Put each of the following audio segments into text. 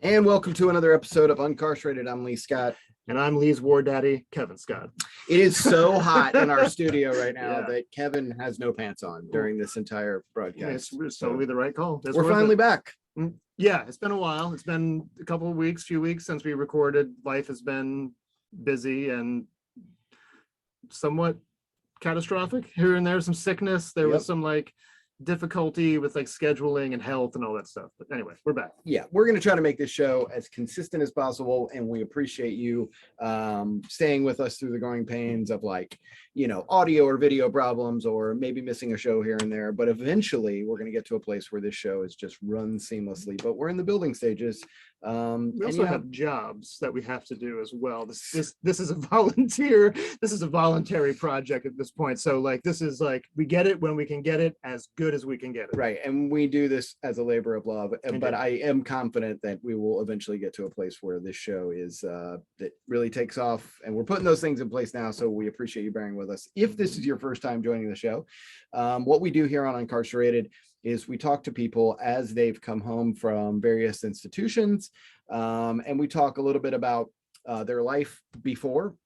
And welcome to another episode of Uncarcerated. I'm Lee Scott. And I'm Lee's war daddy, Kevin Scott. It is so hot in our studio right now Yeah. that Kevin has no pants on during this entire broadcast. Yeah, it's totally the right call. We're finally back. Yeah, it's been a while. It's been a couple of weeks, few weeks since we recorded. Life has been busy and somewhat catastrophic here and there. Some sickness. There was some difficulty with scheduling and health and all that stuff. But anyway, we're back. Yeah, we're going to try to make this show as consistent as possible, and we appreciate you staying with us through the growing pains of audio or video problems, or maybe missing a show here and there. But eventually we're going to get to a place where this show is just run seamlessly, but we're in the building stages. We also have jobs that we have to do as well. This is a voluntary project at this point. So this is we get it when we can get it, as good as we can get it. Right. And we do this as a labor of love. But I am confident that we will eventually get to a place where this show is that really takes off, and we're putting those things in place now. So we appreciate you bearing with us. If this is your first time joining the show, what we do here on Uncarcerated is we talk to people as they've come home from various institutions, and we talk a little bit about their life before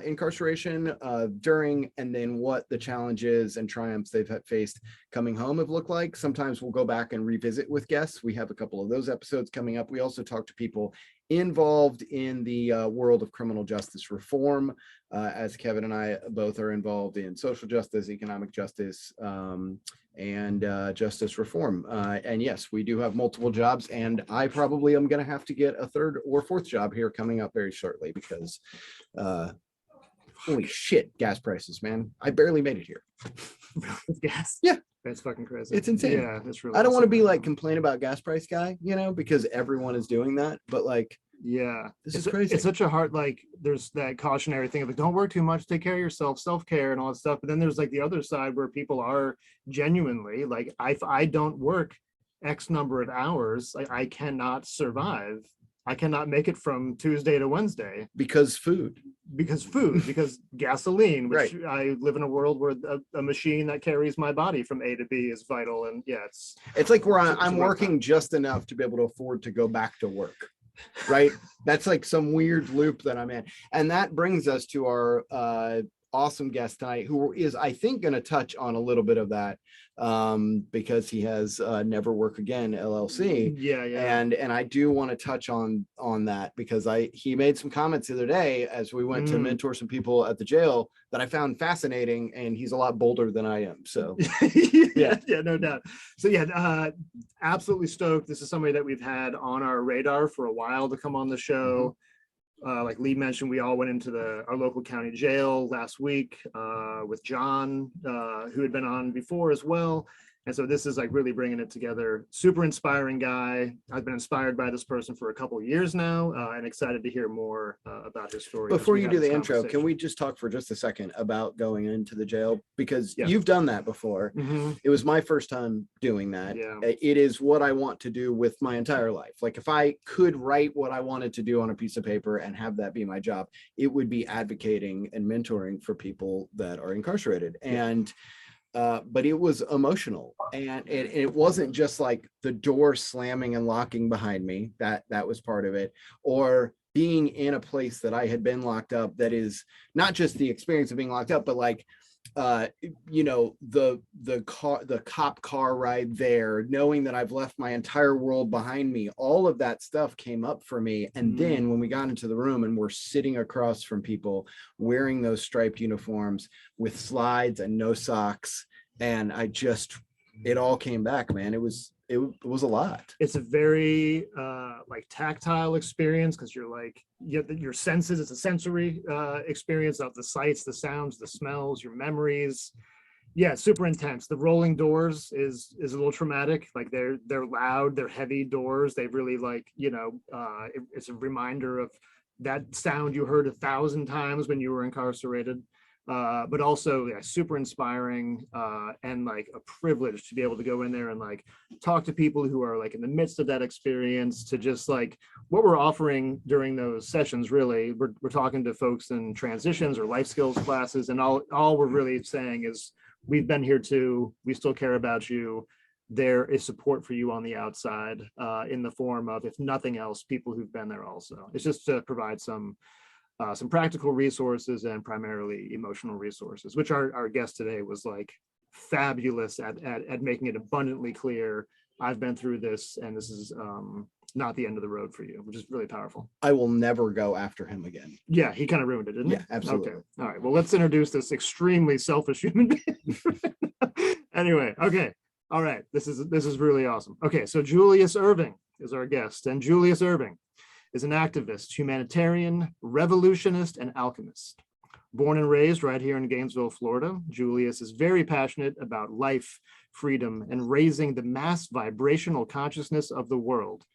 incarceration, during, and then what the challenges and triumphs they've faced coming home have looked like. Sometimes we'll go back and revisit with guests. We have a couple of those episodes coming up. We also talk to people involved in the world of criminal justice reform, as Kevin and I both are involved in social justice, economic justice, and justice reform. And yes, we do have multiple jobs, and I probably am going to have to get a third or fourth job here coming up very shortly because holy shit, gas prices, man. I barely made it here. Gas? Yeah. That's fucking crazy. It's insane. Yeah, that's really I don't want to be complain about gas price guy, because everyone is doing that, but yeah, this is crazy. It's such a hard, there's that cautionary thing of don't work too much, take care of yourself, self-care and all that stuff. But then there's the other side where people are genuinely if I don't work X number of hours, I cannot survive. I cannot make it from Tuesday to Wednesday because gasoline, which right. I live in a world where a machine that carries my body from A to B is vital. And yeah, it's like where I'm working just enough to be able to afford to go back to work. Right. That's some weird loop that I'm in. And that brings us to our awesome guest tonight, who is, I think, going to touch on a little bit of that, because he has NeverWorkAgain LLC. Yeah. And I do want to touch on that because he made some comments the other day as we went to mentor some people at the jail that I found fascinating, and he's a lot bolder than I am. So yeah, no doubt. So yeah, absolutely stoked. This is somebody that we've had on our radar for a while to come on the show. Like Lee mentioned, we all went into our local county jail last week with John, who had been on before as well. And so this is really bringing it together. Super inspiring guy. I've been inspired by this person for a couple of years now, and excited to hear more about his story. Before you do the intro, can we just talk for just a second about going into the jail? Because you've done that before. It was my first time doing that. Yeah. It is what I want to do with my entire life. If I could write what I wanted to do on a piece of paper and have that be my job, it would be advocating and mentoring for people that are incarcerated. And but it was emotional, and it wasn't just the door slamming and locking behind me. That was part of it, or being in a place that I had been locked up. That is not just the experience of being locked up, but the cop car ride there, knowing that I've left my entire world behind me. All of that stuff came up for me. And then when we got into the room and we're sitting across from people wearing those striped uniforms with slides and no socks, and it all came back, man. It was a lot. It's a very tactile experience, because your senses. It's a sensory experience of the sights, the sounds, the smells, your memories. Yeah, super intense. The rolling doors is a little traumatic. They're loud, they're heavy doors. They really it's a reminder of that sound you heard 1,000 times when you were incarcerated. But also super inspiring, and a privilege to be able to go in there and talk to people who are in the midst of that experience, to just what we're offering during those sessions. Really, we're talking to folks in transitions or life skills classes, and all we're really saying is, we've been here too, we still care about you. there is support for you on the outside in the form of, if nothing else, people who've been there also. It's just to provide some practical resources and primarily emotional resources, which our guest today was like fabulous at making it abundantly clear. I've been through this, and this is not the end of the road for you, which is really powerful. I will never go after him again. Yeah, he kind of ruined it, didn't he? Yeah, absolutely. Okay. All right. Well, let's introduce this extremely selfish human being. Anyway, okay. All right. This is really awesome. Okay, so Julius Irving is our guest, and Julius Irving is an activist, humanitarian, revolutionist, and alchemist. Born and raised right here in Gainesville, Florida, Julius is very passionate about life, freedom, and raising the mass vibrational consciousness of the world.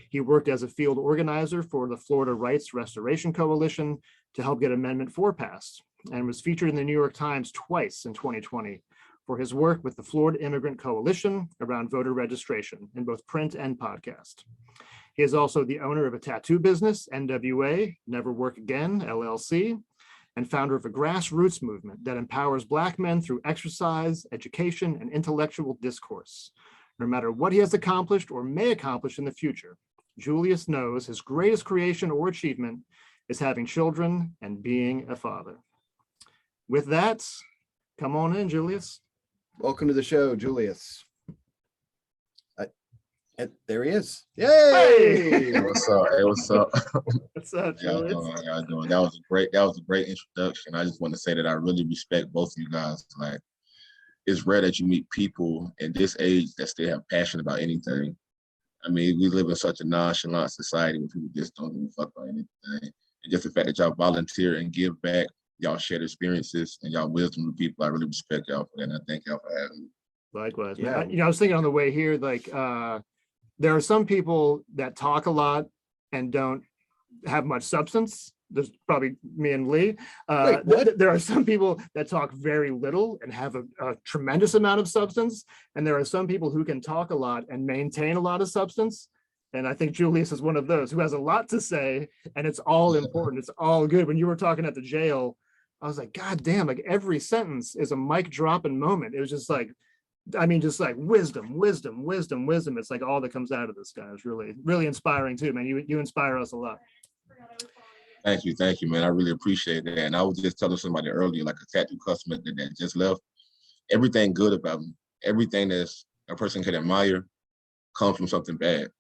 He worked as a field organizer for the Florida Rights Restoration Coalition to help get Amendment 4 passed, and was featured in the New York Times twice in 2020 for his work with the Florida Immigrant Coalition around voter registration in both print and podcast. He is also the owner of a tattoo business, N.W.A, NeverWorkAgain, LLC, and founder of a grassroots movement that empowers Black men through exercise, education, and intellectual discourse. No matter what he has accomplished or may accomplish in the future, Julius knows his greatest creation or achievement is having children and being a father. With that, come on in, Julius. Welcome to the show, Julius. There he is. Yay! Hey, what's up? Hey, what's up? What's up, How Julius? y'all doing? That was a great introduction. I just want to say that I really respect both of you guys. Like, it's rare that you meet people in this age that still have passion about anything. I mean, we live in such a nonchalant society where people just don't give a fuck about anything. And just the fact that y'all volunteer and give back, y'all share experiences and y'all wisdom with people, I really respect y'all for that. And I thank y'all for having me. Likewise. Yeah. Man. I was thinking on the way here, like, there are some people that talk a lot and don't have much substance. There's probably me and Leigh. Wait, what? There are some people that talk very little and have a tremendous amount of substance. And there are some people who can talk a lot and maintain a lot of substance. And I think Julius is one of those who has a lot to say, and it's all important. It's all good. When you were talking at the jail, I was like, God damn, like every sentence is a mic dropping moment. It was just like, I mean, just like wisdom. It's like all that comes out of this guy is really, really inspiring too, man. You inspire us a lot. Thank you, man. I really appreciate that. And I was just telling somebody earlier, like a tattoo customer that just left, everything good about me, everything that's a person can admire comes from something bad.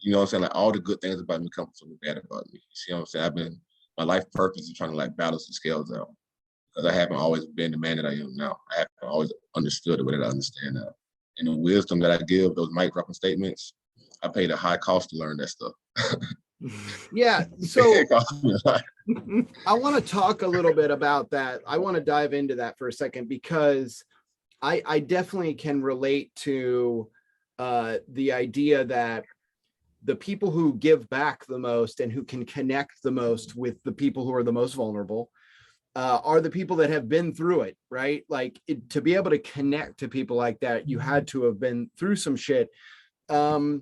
You know what I'm saying? Like all the good things about me come from something bad about me. You see what I'm saying? My life purpose is trying to like balance the scales out. Because I haven't always been the man that I am now. I haven't always understood the way that I understand now. And the wisdom that I give, those mic dropping statements, I paid a high cost to learn that stuff. Yeah, so I want to talk a little bit about that. I want to dive into that for a second because I definitely can relate to the idea that the people who give back the most and who can connect the most with the people who are the most vulnerable are the people that have been through it, right? Like to be able to connect to people like that, you had to have been through some shit. But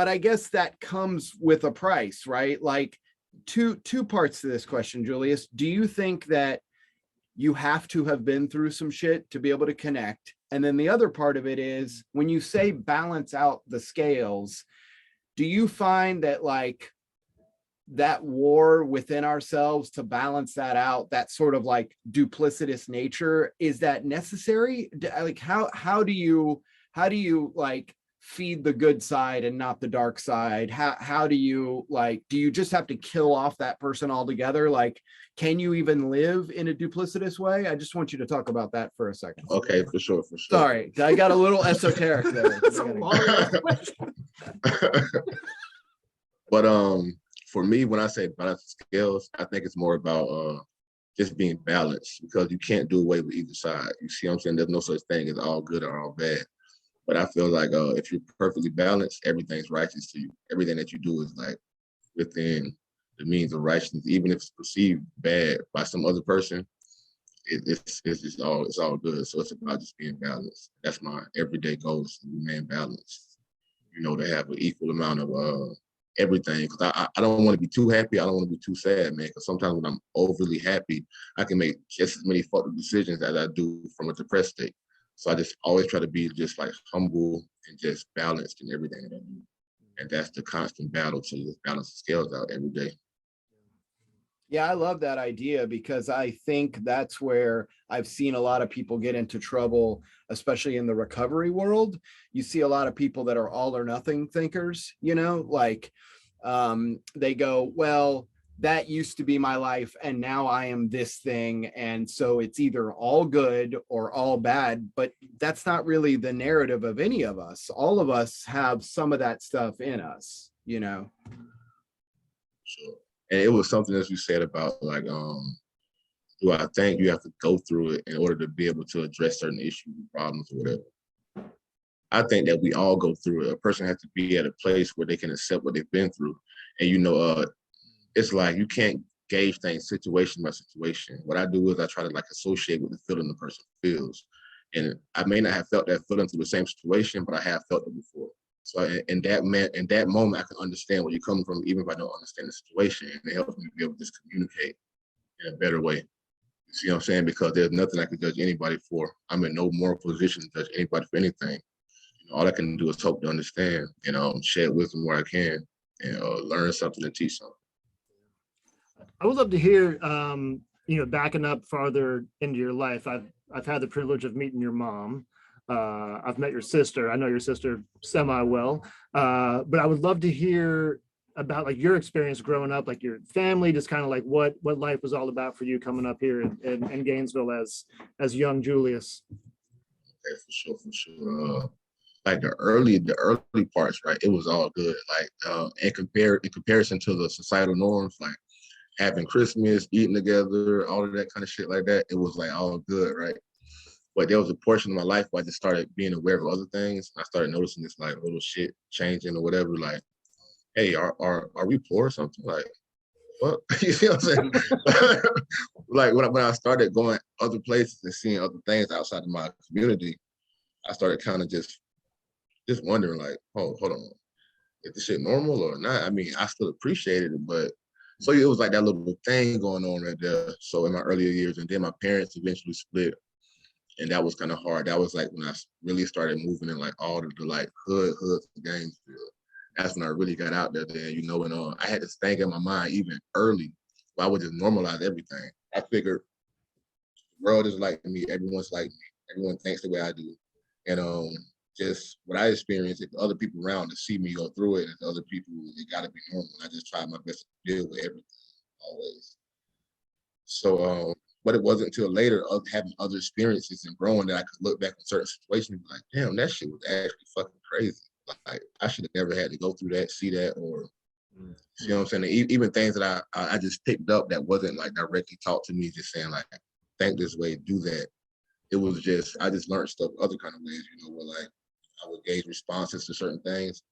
I guess that comes with a price, right? Like two parts to this question, Julius. Do you think that you have to have been through some shit to be able to connect? And then the other part of it is when you say balance out the scales, do you find that like that war within ourselves to balance that out, that sort of like duplicitous nature, is that necessary? Like how do you like feed the good side and not the dark side? How do you like, do you just have to kill off that person altogether? Like, can you even live in a duplicitous way? I just want you to talk about that for a second. Okay, for sure. Sorry, I got a little esoteric there. That's a long question. But for me, when I say balance the scales, I think it's more about just being balanced because you can't do away with either side. You see what I'm saying? There's no such thing as all good or all bad. But I feel like if you're perfectly balanced, everything's righteous to you. Everything that you do is like within the means of righteousness, even if it's perceived bad by some other person. It's just all good. So it's about just being balanced. That's my everyday goal, is to remain balanced. You know, to have an equal amount of everything. Because I don't want to be too happy. I don't want to be too sad, man. Because sometimes when I'm overly happy, I can make just as many fucked up decisions as I do from a depressed state. So I just always try to be just like humble and just balanced in everything that I do. And that's the constant battle to just balance the scales out every day. Yeah, I love that idea because I think that's where I've seen a lot of people get into trouble, especially in the recovery world. You see a lot of people that are all or nothing thinkers, like they go, well, that used to be my life and now I am this thing. And so it's either all good or all bad, but that's not really the narrative of any of us. All of us have some of that stuff in us. Sure. And it was something that you said about like, do I think you have to go through it in order to be able to address certain issues and problems or whatever? I think that we all go through it. A person has to be at a place where they can accept what they've been through. And it's like you can't gauge things situation by situation. What I do is I try to like associate with the feeling the person feels. And I may not have felt that feeling through the same situation, but I have felt it before. So in that moment, I can understand where you're coming from, even if I don't understand the situation. And it helps me be able to just communicate in a better way. You see what I'm saying? Because there's nothing I can judge anybody for. I'm in no moral position to judge anybody for anything. All I can do is hope to understand, share wisdom where I can, and learn something and teach something. I would love to hear, backing up farther into your life. I've had the privilege of meeting your mom. I've met your sister. I know your sister semi well, but I would love to hear about like your experience growing up, like your family, just kind of like what life was all about for you coming up here in Gainesville as young Julius. Okay, for sure. Like the early parts, right? It was all good. Like in comparison to the societal norms, like having Christmas, eating together, all of that kind of shit like that, it was like all good, right? But there was a portion of my life where I just started being aware of other things. I started noticing this like little shit changing or whatever. Like, hey, are we poor or something? Like, what? You see what I'm saying? Like when I started going other places and seeing other things outside of my community, I started kind of just wondering like, oh, hold on, is this shit normal or not? I mean, I still appreciated it, but so it was like that little thing going on right there. So in my earlier years, and then my parents eventually split. And that was kind of hard. That was like when I really started moving in like all of the like hoods of Gainesville. That's when I really got out there and I had this thing in my mind even early where I would just normalize everything. I figured the world is like me, everyone's like me, everyone thinks the way I do. And just what I experienced, if other people around to see me go through it, and other people, it gotta be normal. I just tried my best to deal with everything, always. So but it wasn't until later of having other experiences and growing that I could look back on certain situations and be like, damn, that shit was actually fucking crazy. Like I should have never had to go through that, see that, or you know what I'm saying? Even things that I just picked up that wasn't like directly taught to me, just saying like, think this way, do that. It was just, I just learned stuff other kind of ways, where like I would gauge responses to certain things.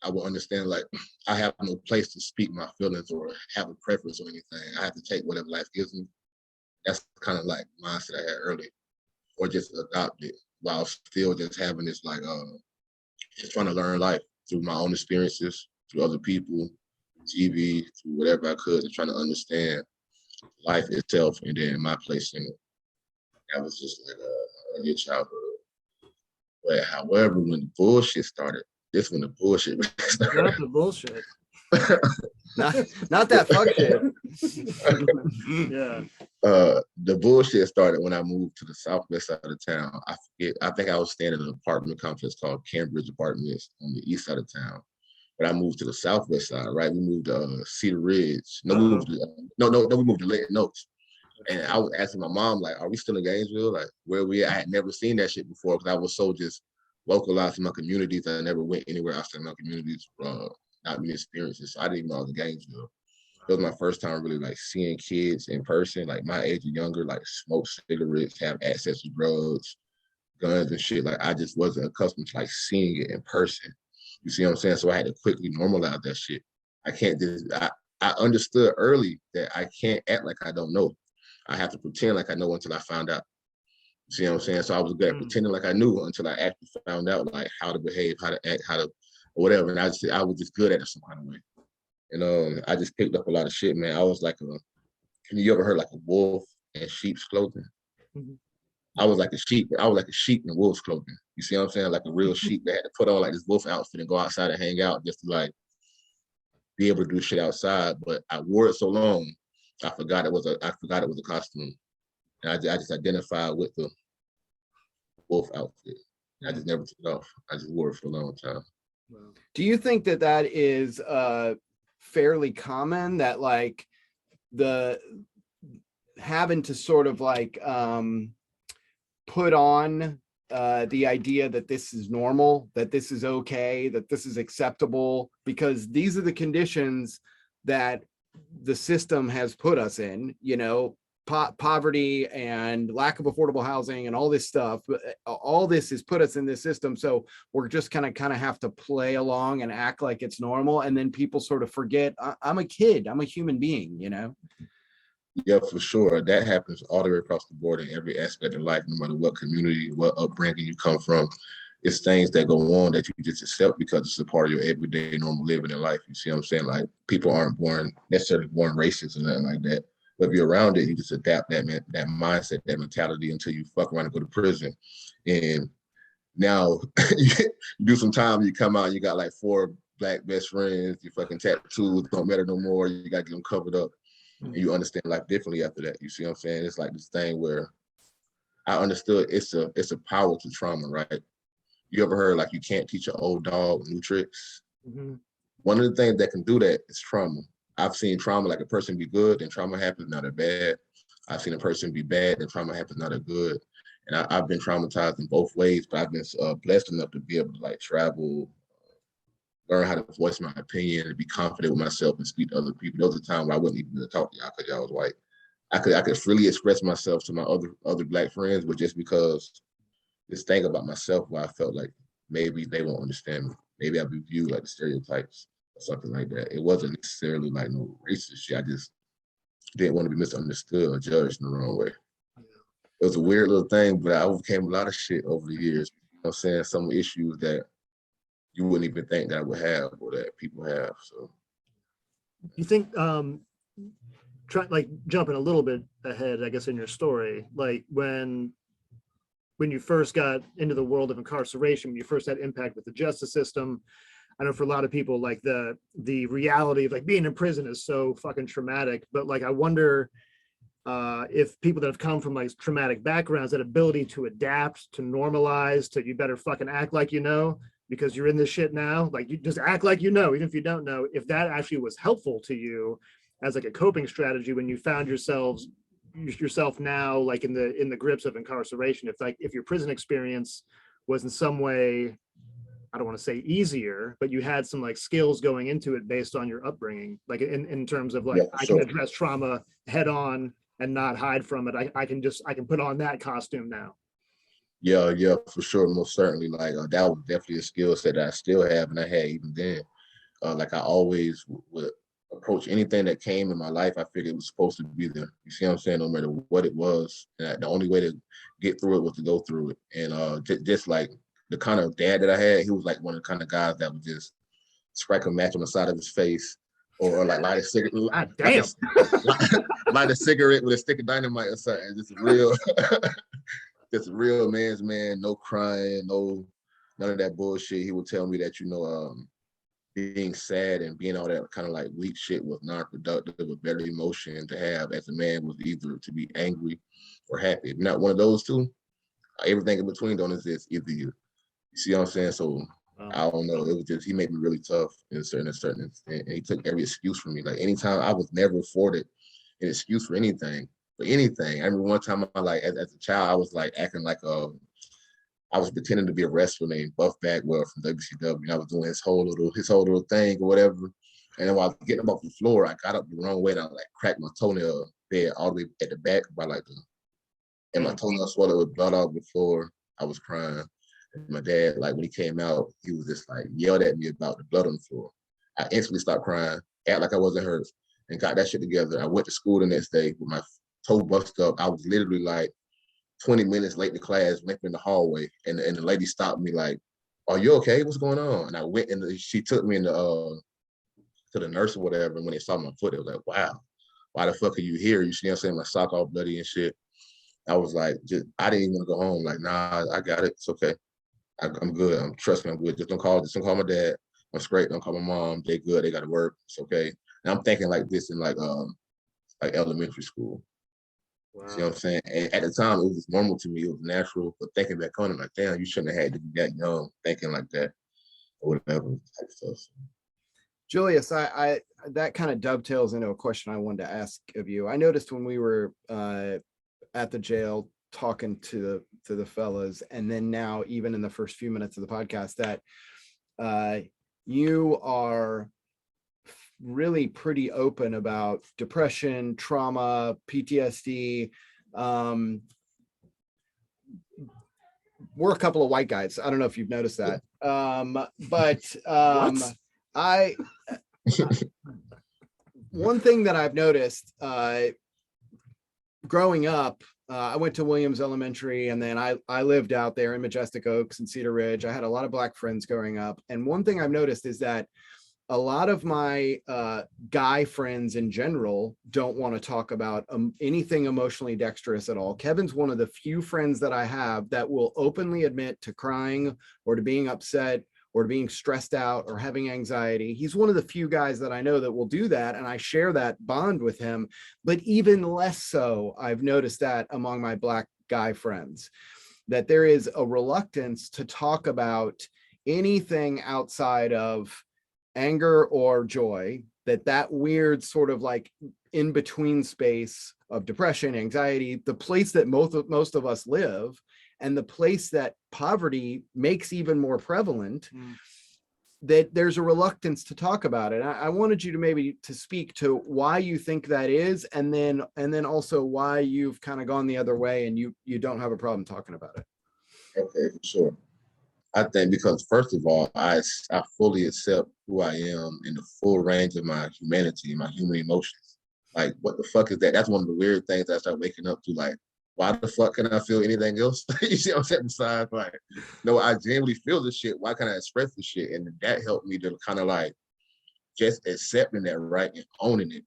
I would understand like I have no place to speak my feelings or have a preference or anything. I have to take whatever life gives me. That's kind of like mindset I had early, or just adopt it while still just having this like just trying to learn life through my own experiences, through other people, TV, through whatever I could, and trying to understand life itself and then my place in it. That was just like a early childhood. But however, when the bullshit started, this when the bullshit started. Not the bullshit. not that fuck shit. Yeah. The bullshit started when I moved to the southwest side of town. I think I was staying in an apartment complex called Cambridge Apartments on the east side of town. But I moved to the southwest side, right? We moved to Cedar Ridge. We moved to Layton Oaks. And I was asking my mom, like, are we still in Gainesville? Like, where we at? I had never seen that shit before because I was so just localized in my communities. I never went anywhere outside my communities, not many experiences. So I didn't even know I was in Gainesville. It was my first time really like seeing kids in person, like my age or younger, like smoke cigarettes, have access to drugs, guns and shit. Like I just wasn't accustomed to like seeing it in person. You see what I'm saying? So I had to quickly normalize that shit. I understood early that I can't act like I don't know. I have to pretend like I know until I found out. You see what I'm saying? So I was good at pretending like I knew until I actually found out like how to behave, how to act, how to whatever. And I was just good at it some kind of way. I just picked up a lot of shit, man. I was like can you ever heard like a wolf in sheep's clothing? Mm-hmm. I was like a sheep. I was like a sheep in wolf's clothing. You see what I'm saying? Like a real sheep that had to put on like this wolf outfit and go outside and hang out just to like be able to do shit outside. But I wore it so long, I forgot it was a costume. And I just identified with the wolf outfit. I just never took it off. I just wore it for a long time. Do you think that that is fairly common, that like the having to sort of like put on the idea that this is normal, that this is okay, that this is acceptable, because these are the conditions that the system has put us in, you know, poverty and lack of affordable housing and all this stuff. All this has put us in this system. So we're just kind of have to play along and act like it's normal. And then people sort of forget, I'm a kid, I'm a human being, you know? Yeah, for sure. That happens all the way across the board in every aspect of life, no matter what community, what upbringing you come from. It's things that go on that you just accept because it's a part of your everyday normal living in life. You see what I'm saying? Like, people aren't necessarily born racist or nothing like that. But if you're around it, you just adapt that mindset, that mentality until you fuck around and go to prison. And now you do some time, you come out, you got like 4 black best friends, your fucking tattoos don't matter no more. You got to get them covered up. And you understand life differently after that. You see what I'm saying? It's like this thing where I understood it's a power to trauma, right? You ever heard like you can't teach an old dog new tricks? Mm-hmm. One of the things that can do that is trauma. I've seen trauma, like a person be good and trauma happens, not that bad. I've seen a person be bad and trauma happens, not that good. And I've been traumatized in both ways, but I've been blessed enough to be able to like travel, learn how to voice my opinion and be confident with myself and speak to other people. There was a time where I wouldn't even talk to y'all because y'all was white. I could freely express myself to my other black friends, but just because this thing about myself where I felt like maybe they won't understand me. Maybe I'll be viewed like the stereotypes or something like that. It wasn't necessarily like no racist shit. I just didn't want to be misunderstood or judged in the wrong way. It was a weird little thing, but I overcame a lot of shit over the years. You know what I'm saying? Some issues that you wouldn't even think that I would have or that people have. So you think jumping a little bit ahead, I guess, in your story, like when you first got into the world of incarceration, when you first had impact with the justice system, I know for a lot of people, like the reality of like being in prison is so fucking traumatic, but like I wonder if people that have come from like traumatic backgrounds, that ability to adapt, to normalize, to you better fucking act like you know, because you're in this shit now, like you just act like you know, even if you don't know, if that actually was helpful to you as like a coping strategy when you found yourself now like in the grips of incarceration, if your prison experience was in some way, I don't want to say easier, but you had some like skills going into it based on your upbringing, like in terms of like, yeah, I can address trauma head on and not hide from it. I can put on that costume now. Yeah, for sure, most certainly. Like that was definitely a skill set that I still have, and I had even then. Like I always would approach anything that came in my life. I figured it was supposed to be there. You see what I'm saying? No matter what it was, and the only way to get through it was to go through it. And just like the kind of dad that I had, he was like one of the kind of guys that would just strike a match on the side of his face, or like light a cigarette. Light a cigarette with a stick of dynamite or something. Just real. Just a real man's man, no crying, none of that bullshit. He would tell me that, being sad and being all that kind of like weak shit was non-productive, a better emotion to have as a man was either to be angry or happy. If not one of those two, everything in between don't exist, either you. You see what I'm saying? So I don't know. It was just, he made me really tough in a certain extent. And he took every excuse from me. Like anytime I was never afforded an excuse for anything. I remember one time, as a child, I was like acting like I was pretending to be a wrestler named Buff Bagwell from WCW. And I was doing his whole little thing or whatever. And then while I was getting up off the floor, I got up the wrong way and I like cracked my toenail bed all the way at the back by and my toenail swelled with blood all over the floor. I was crying. And my dad, like when he came out, he was just like yelled at me about the blood on the floor. I instantly stopped crying, act like I wasn't hurt, and got that shit together. I went to school the next day with my toe busted up. I was literally like 20 minutes late to class, went in the hallway, and the lady stopped me like, "Are you okay? What's going on?" And I went and she took me to the nurse or whatever. And when they saw my foot, they was like, "Wow, why the fuck are you here?" You see what I'm saying? My sock all bloody and shit. I was like, I didn't even want to go home. Like, nah, I got it. It's okay. I'm good. Trust me, I'm good. Just don't call my dad. I'm straight. Don't call my mom. They good. They got to work. It's okay. And I'm thinking like this in like elementary school. Wow. See what I'm saying? And at the time, it was just normal to me. It was natural. But thinking back on it, like, damn, you shouldn't have had to be that young, thinking like that or whatever type stuff. Julius, I that kind of dovetails into a question I wanted to ask of you. I noticed when we were at the jail talking to the fellas, and then now even in the first few minutes of the podcast, that you are really pretty open about depression, trauma, PTSD. We're a couple of white guys. I don't know if you've noticed that. I one thing that I've noticed growing up, I went to Williams Elementary, and then I lived out there in Majestic Oaks and Cedar Ridge. I had a lot of Black friends growing up. And one thing I've noticed is that a lot of my guy friends in general don't want to talk about anything emotionally dexterous at all. Kevin's one of the few friends that I have that will openly admit to crying or to being upset or to being stressed out or having anxiety. He's one of the few guys that I know that will do that, and I share that bond with him. But even less so, I've noticed that among my Black guy friends, that there is a reluctance to talk about anything outside of anger or joy, that weird sort of like in between space of depression, anxiety, the place that most of us live, and the place that poverty makes even more prevalent, that there's a reluctance to talk about it. I wanted you to maybe to speak to why you think that is, and then also why you've kind of gone the other way and you don't have a problem talking about it. Okay, for sure. I think because first of all, I fully accept who I am in the full range of my humanity, my human emotions. Like, what the fuck is that? That's one of the weird things I start waking up to. Like, why the fuck can I feel anything else? You see what I'm saying? Besides, like, no, I genuinely feel this shit. Why can't I express this shit? And that helped me to kind of like just accepting that, right, and owning it.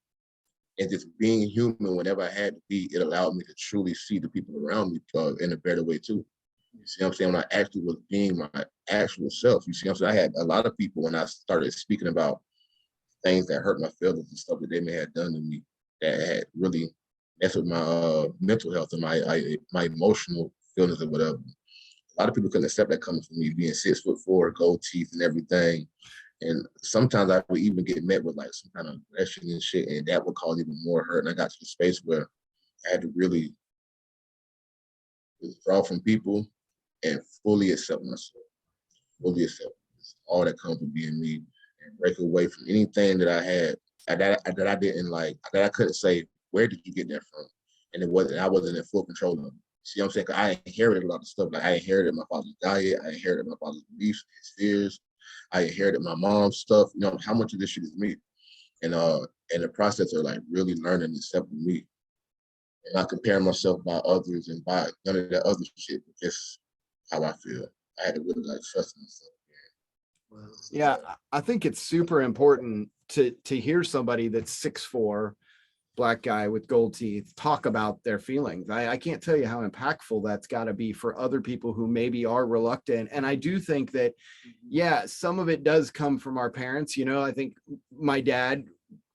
And just being human whenever I had to be, it allowed me to truly see the people around me in a better way too. You see what I'm saying? When I actually was being my actual self, you see what I'm saying? I had a lot of people when I started speaking about things that hurt my feelings and stuff that they may have done to me that had really messed with my mental health and my emotional feelings or whatever. A lot of people couldn't accept that coming from me, being 6'4", gold teeth and everything. And sometimes I would even get met with like some kind of aggression and shit, and that would cause even more hurt. And I got to the space where I had to really withdraw from people and fully accept myself, fully accept all that comes with being me, and break away from anything that I had that I didn't like, that I couldn't say, where did you get that from? And I wasn't in full control of it. See what I'm saying? Cause I inherited a lot of stuff. Like, I inherited my father's diet, I inherited my father's beliefs, his fears, I inherited my mom's stuff. You know, how much of this shit is me? And in the process of like really learning and accepting me, and not comparing myself by others and by none of that other shit, but just how I feel. I had to really like trust myself. Yeah, I think it's super important to hear somebody that's 6'4", Black guy with gold teeth talk about their feelings. I can't tell you how impactful that's got to be for other people who maybe are reluctant. And I do think that, yeah, some of it does come from our parents. You know, I think my dad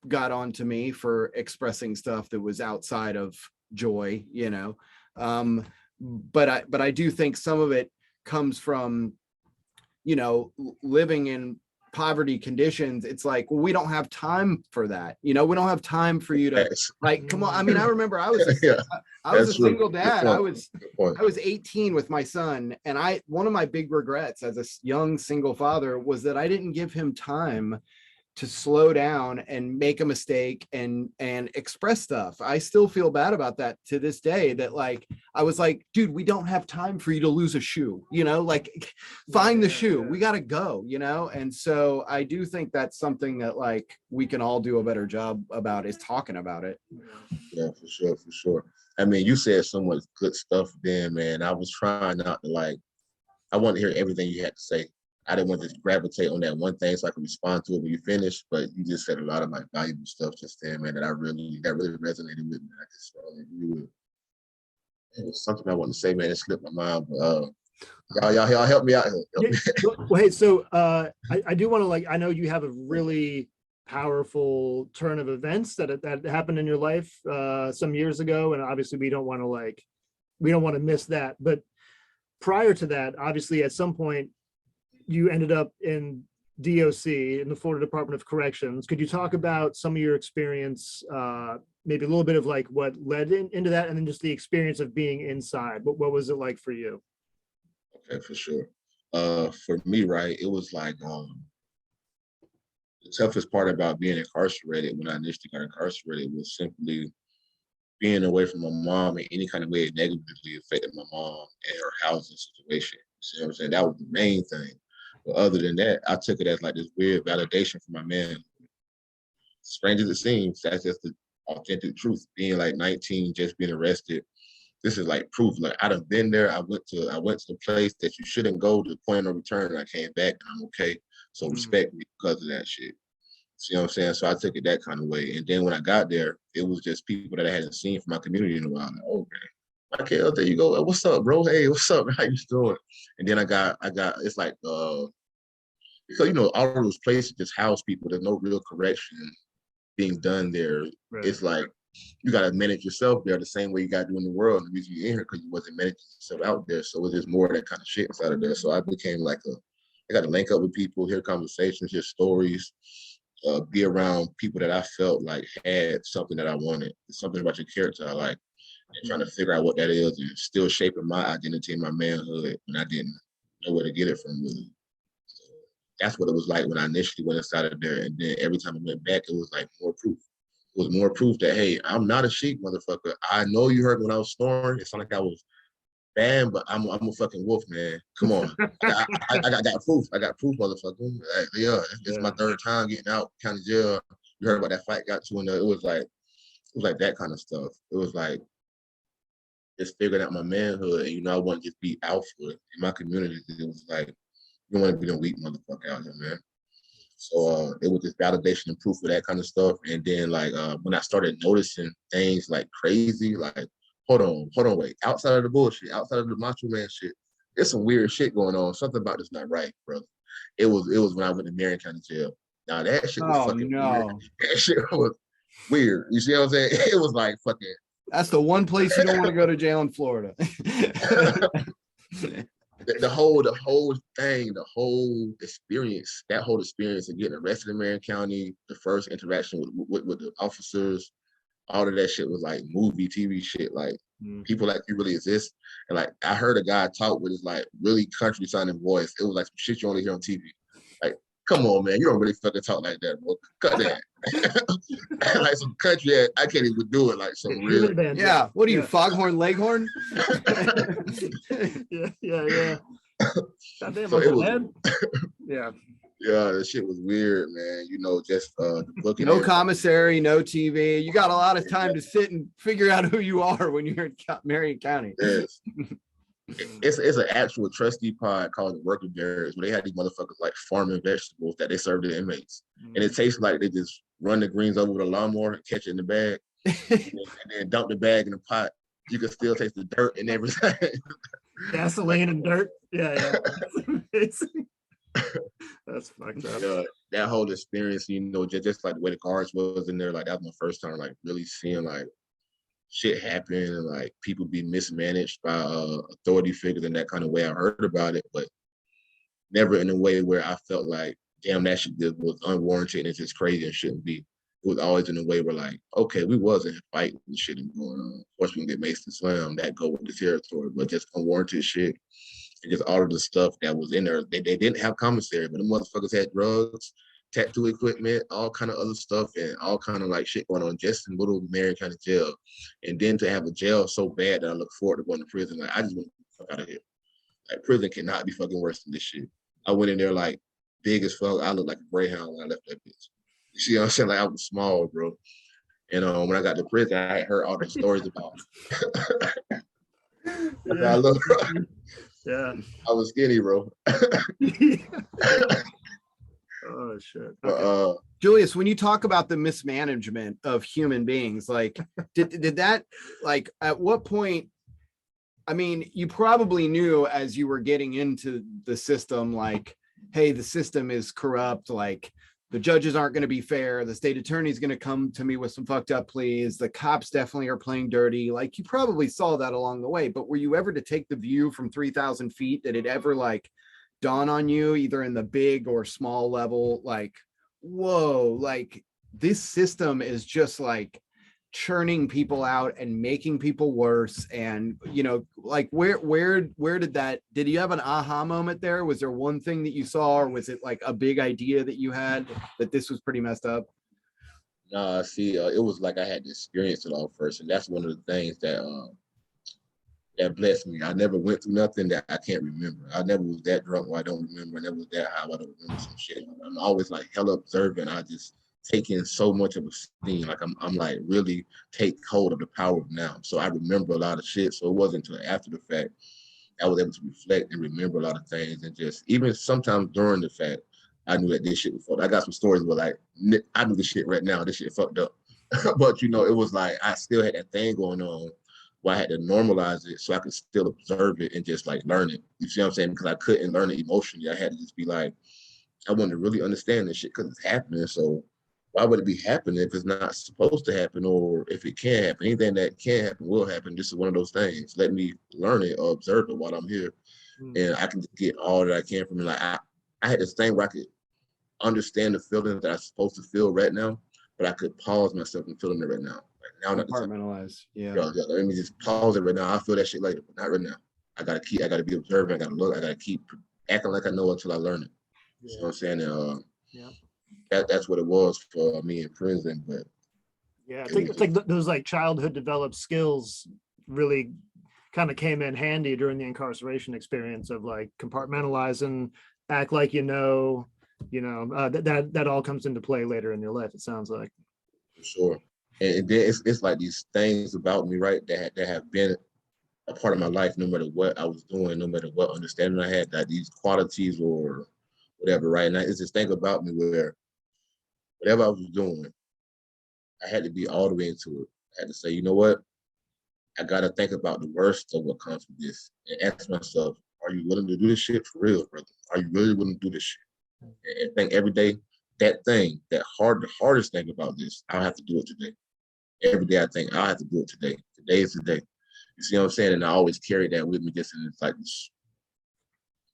got on to me for expressing stuff that was outside of joy, you know. But I do think some of it comes from, you know, living in poverty conditions. It's like, well, we don't have time for that. You know, we don't have time for you to like, come on. I mean, I remember I was a single dad. I was 18 with my son. And one of my big regrets as a young single father was that I didn't give him time to slow down and make a mistake and express stuff. I still feel bad about that to this day, that like, I was like, dude, we don't have time for you to lose a shoe, you know, like find the shoe, we got to go, you know? And so I do think that's something that like we can all do a better job about, is talking about it. Yeah, for sure, for sure. I mean, you said so much good stuff then, man. I was trying not to like, I wanted to hear everything you had to say. I didn't want to gravitate on that one thing so I could respond to it when you finish, but you just said a lot of like valuable stuff just then, man, that really resonated with me. I just strongly agree with. It was something I wanted to say, man. It slipped my mind, but y'all help me out here. Help me. Well, hey, so I do want to, like, I know you have a really powerful turn of events that happened in your life some years ago, and obviously we don't want to miss that. But prior to that, obviously at some point you ended up in DOC, in the Florida Department of Corrections. Could you talk about some of your experience, maybe a little bit of like what led into that, and then just the experience of being inside? What was it like for you? Okay, for sure. For me, right, it was like the toughest part about being incarcerated when I initially got incarcerated was simply being away from my mom in any kind of way it negatively affected my mom and her housing situation. You see what I'm saying? That was the main thing. But other than that, I took it as like this weird validation from my man. Strange as it seems, that's just the authentic truth. Being like 19, just being arrested, this is like proof. Like I'd have been there. I went to the place that you shouldn't go, to the point of return, and I came back and I'm okay. So respect me because of that shit. See what I'm saying? So I took it that kind of way. And then when I got there, it was just people that I hadn't seen from my community in a while. Like, oh man, Michael, there you go. What's up, bro? Hey, what's up? How you doing? And then I got it's like because you know, all of those places just house people. There's no real correction being done there. Right. It's like you gotta manage yourself there the same way you gotta do in the world. The reason you're in here because you wasn't managing yourself out there. So it's just more of that kind of shit inside of there. So I became like I got to link up with people, hear conversations, hear stories, be around people that I felt like had something that I wanted, something about your character I like, and trying to figure out what that is, and still shaping my identity and my manhood when I didn't know where to get it from really. So that's what it was like when I initially went inside of there. And then every time I went back, it was like more proof. It was more proof that, hey, I'm not a sheep, motherfucker. I know you heard when I was snoring. It sounded like I was bad, but I'm a fucking wolf, man. Come on. I got proof. I got proof, motherfucker. Yeah, it's my third time getting out county jail. You heard about that fight got to, and it was like that kind of stuff. It was like just figuring out my manhood. And, you know, I want to just be alpha in my community. It was like, you don't want to be the weak motherfucker out here, man. So it was just validation and proof of that kind of stuff. And then like when I started noticing things like crazy, like, hold on, wait. Outside of the bullshit, outside of the macho man shit, there's some weird shit going on. Something about this not right, brother. It was when I went to Marion County Jail. Now that shit was fucking weird. That shit was weird. You see what I'm saying? It was like fucking. That's the one place you don't want to go to jail in Florida. The whole thing, the whole experience, that whole experience of getting arrested in Marion County, the first interaction with the officers, all of that shit was like movie, TV shit. Like people like you really exist. And like I heard a guy talk with his like really country sounding voice. It was like some shit you only hear on TV. Like, come on, man, you don't really fucking talk like that, bro. Cut that. Like some country ass, I can't even do it. Like some real. Yeah. What are you, Foghorn Leghorn? Yeah. Goddamn, so it was, yeah. Yeah, that shit was weird, man. You know, just the book. No commissary, no TV. You got a lot of time to sit and figure out who you are when you're in Marion County. Yes. It's an actual trustee pod called the Worker Barracks, where they had these motherfuckers like farming vegetables that they serve the inmates. And it tastes like they just run the greens over with a lawnmower and catch it in the bag and then dump the bag in the pot. You can still taste the dirt and everything. Gasoline and dirt. Yeah. That's fucked up. Yeah, that whole experience, you know, just like the way the guards was in there, like that was my first time like really seeing like shit happen and like people be mismanaged by authority figures in that kind of way. I heard about it, but never in a way where I felt like, damn, that shit was unwarranted and it's just crazy and shouldn't be. It was always in a way where like, okay, we wasn't fighting and shit and going on. Of course, we can get maced and slammed, that go with the territory, but just unwarranted shit. And just all of the stuff that was in there. They didn't have commissary, but the motherfuckers had drugs, tattoo equipment, all kind of other stuff, and all kind of like shit going on just in little Marion County jail. And then to have a jail so bad that I look forward to going to prison. Like, I just want to fuck out of here. Like, prison cannot be fucking worse than this shit. I went in there like big as fuck. I looked like a greyhound when I left that bitch. You see what I'm saying? Like, I was small, bro. And when I got to prison, I had heard all the stories about I look. Yeah, I was skinny, bro. Oh shit. Okay. Julius, when you talk about the mismanagement of human beings, like did that, like, at what point I mean, you probably knew as you were getting into the system, like, hey, the system is corrupt. Like, the judges aren't going to be fair. The state attorney is going to come to me with some fucked up pleas. The cops definitely are playing dirty. Like, you probably saw that along the way. But were you ever to take the view from 3,000 feet? Did it ever like dawn on you, either in the big or small level, like, whoa, like this system is just like churning people out and making people worse? And like where did you have an aha moment there? Was there one thing that you saw, or was it like a big idea that you had that this was pretty messed up? Nah, see, it was like I had to experience it all first, and that's one of the things that that blessed me. I never went through nothing that I can't remember. I never was that drunk where I don't remember. I never was that high where I don't remember some shit. I'm always like hella observant. I just take in so much of a scene. Like I'm like really take hold of the power of now. So I remember a lot of shit. So it wasn't until after the fact I was able to reflect and remember a lot of things. And just even sometimes during the fact, I knew that this shit was fucked. I got some stories where like I knew this shit right now. This shit fucked up. But it was like I still had that thing going on where I had to normalize it so I could still observe it and just like learn it. You see what I'm saying? Because I couldn't learn it emotionally. I had to just be like, I wanted to really understand this shit because it's happening. So why would it be happening if it's not supposed to happen, or if it can't happen? Anything that can happen will happen. This is one of those things. Let me learn it or observe it while I'm here. And I can get all that I can from it. Like I had this thing where I could understand the feelings that I'm supposed to feel right now, but I could pause myself and feeling it right now. Right now, Compartmentalize. Yeah. Let me just pause it right now. I'll feel that shit later, but not right now. I gotta be observant. I gotta look. I gotta keep acting like I know until I learn it. You know what I'm saying? And, that's what it was for me in prison. But yeah, I think it's like those like childhood developed skills really kind of came in handy during the incarceration experience of like compartmentalizing, act like that all comes into play later in your life, it sounds like. For sure. And then it's like these things about me, right, that have been a part of my life, no matter what I was doing, no matter what understanding I had, that these qualities or whatever, right? And it's this thing about me where whatever I was doing, I had to be all the way into it. I had to say, you know what? I got to think about the worst of what comes with this and ask myself, are you willing to do this shit for real, brother? Are you really willing to do this shit? And think every day, the hardest thing about this, I'll have to do it today. Every day I think I'll have to do it today. Today is the day. You see what I'm saying? And I always carry that with me, just in like this.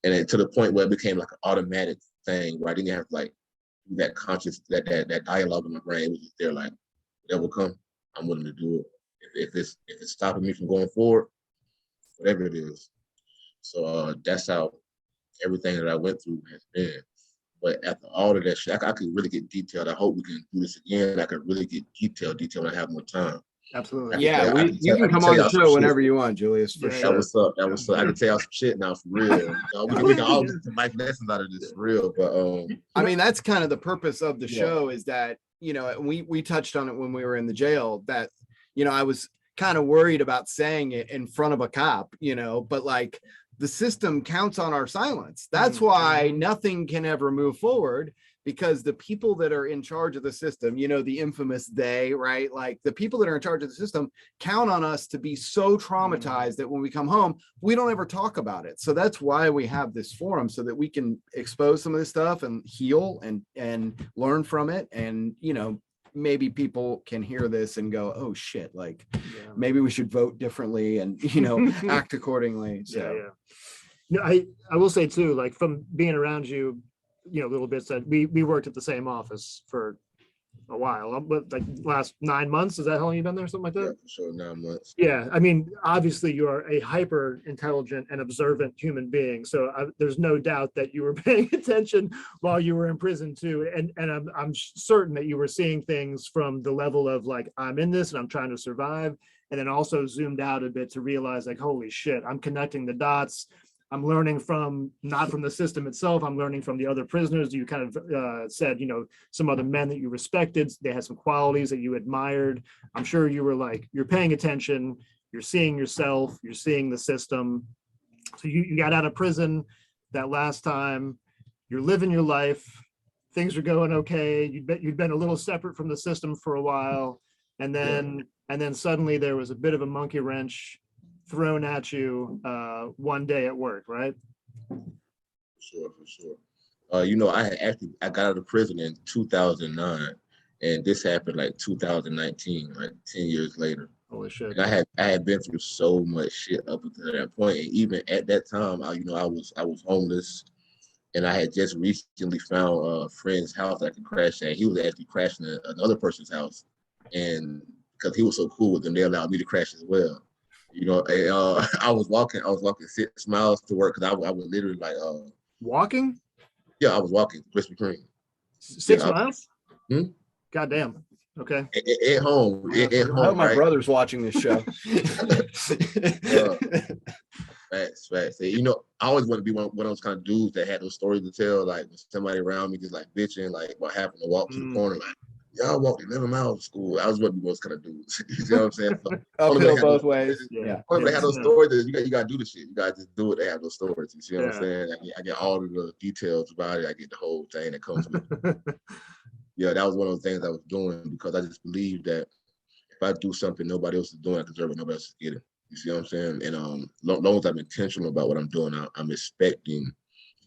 And then to the point where it became like an automatic thing where I didn't have to like do that conscious, that dialogue in my brain. It was just there, like, whatever will come, I'm willing to do it. If it's stopping me from going forward, whatever it is. So that's how everything that I went through has been. But after all of that shit, I could really get detailed. I hope we can do this again. I could really get detailed when I have more time. Absolutely. Yeah, you can come on the show whenever you want, Julius, for sure. That was up. I can tell y'all some shit now for real. We can all get some life lessons out of this for real. But I mean, that's kind of the purpose of the show, is that, we touched on it when we were in the jail, that, I was kind of worried about saying it in front of a cop, but like, the system counts on our silence. That's why nothing can ever move forward, because the people that are in charge of the system, the infamous they, right? Like the people that are in charge of the system count on us to be so traumatized that when we come home, we don't ever talk about it. So that's why we have this forum, so that we can expose some of this stuff and heal and learn from it. And, maybe people can hear this and go, oh shit, like maybe we should vote differently and, act accordingly. So I will say too, like from being around you, little bits, that we worked at the same office for a while, but like last 9 months, is that how long you've been there, something like that? Yeah, for sure, 9 months. Yeah, I mean, obviously you are a hyper intelligent and observant human being, so there's no doubt that you were paying attention while you were in prison too, and I'm certain that you were seeing things from the level of like, I'm in this and I'm trying to survive, and then also zoomed out a bit to realize like, holy shit, I'm connecting the dots. I'm learning not from the system itself. I'm learning from the other prisoners. You kind of said, some other men that you respected, they had some qualities that you admired. I'm sure you were like, you're paying attention, you're seeing yourself, you're seeing the system. So you got out of prison that last time, you're living your life, things are going okay. You'd been a little separate from the system for a while. And then suddenly there was a bit of a monkey wrench. thrown at you one day at work, right? For sure. I got out of prison in 2009, and this happened like 2019, like 10 years later. Holy shit. And I had been through so much shit up until that point. And even at that time, I was homeless, and I had just recently found a friend's house I could crash at. He was actually crashing at another person's house, and because he was so cool with them, they allowed me to crash as well. And, I was walking 6 miles to work because I was literally like walking. Yeah, I was walking Krispy Kreme. 6 miles? Hmm? God damn. Okay. At home. At home. I hope my right? brother's watching this show. Facts. I always want to be one of those kind of dudes that had those stories to tell, like when somebody around me just like bitching, like what happened to walk to the corner, like, y'all walked 11 miles to school. I was one of those kind of dudes. You see what I'm saying? So, uphill both ways. Yeah. They have those stories. You got to do the shit. You got to just do it. They have those stories. You see what I'm saying? I get all of the details about it. I get the whole thing that comes with it. Yeah, that was one of those things I was doing because I just believed that if I do something nobody else is doing, I deserve it. Nobody else is getting. You see what I'm saying? And long as I'm intentional about what I'm doing, I'm expecting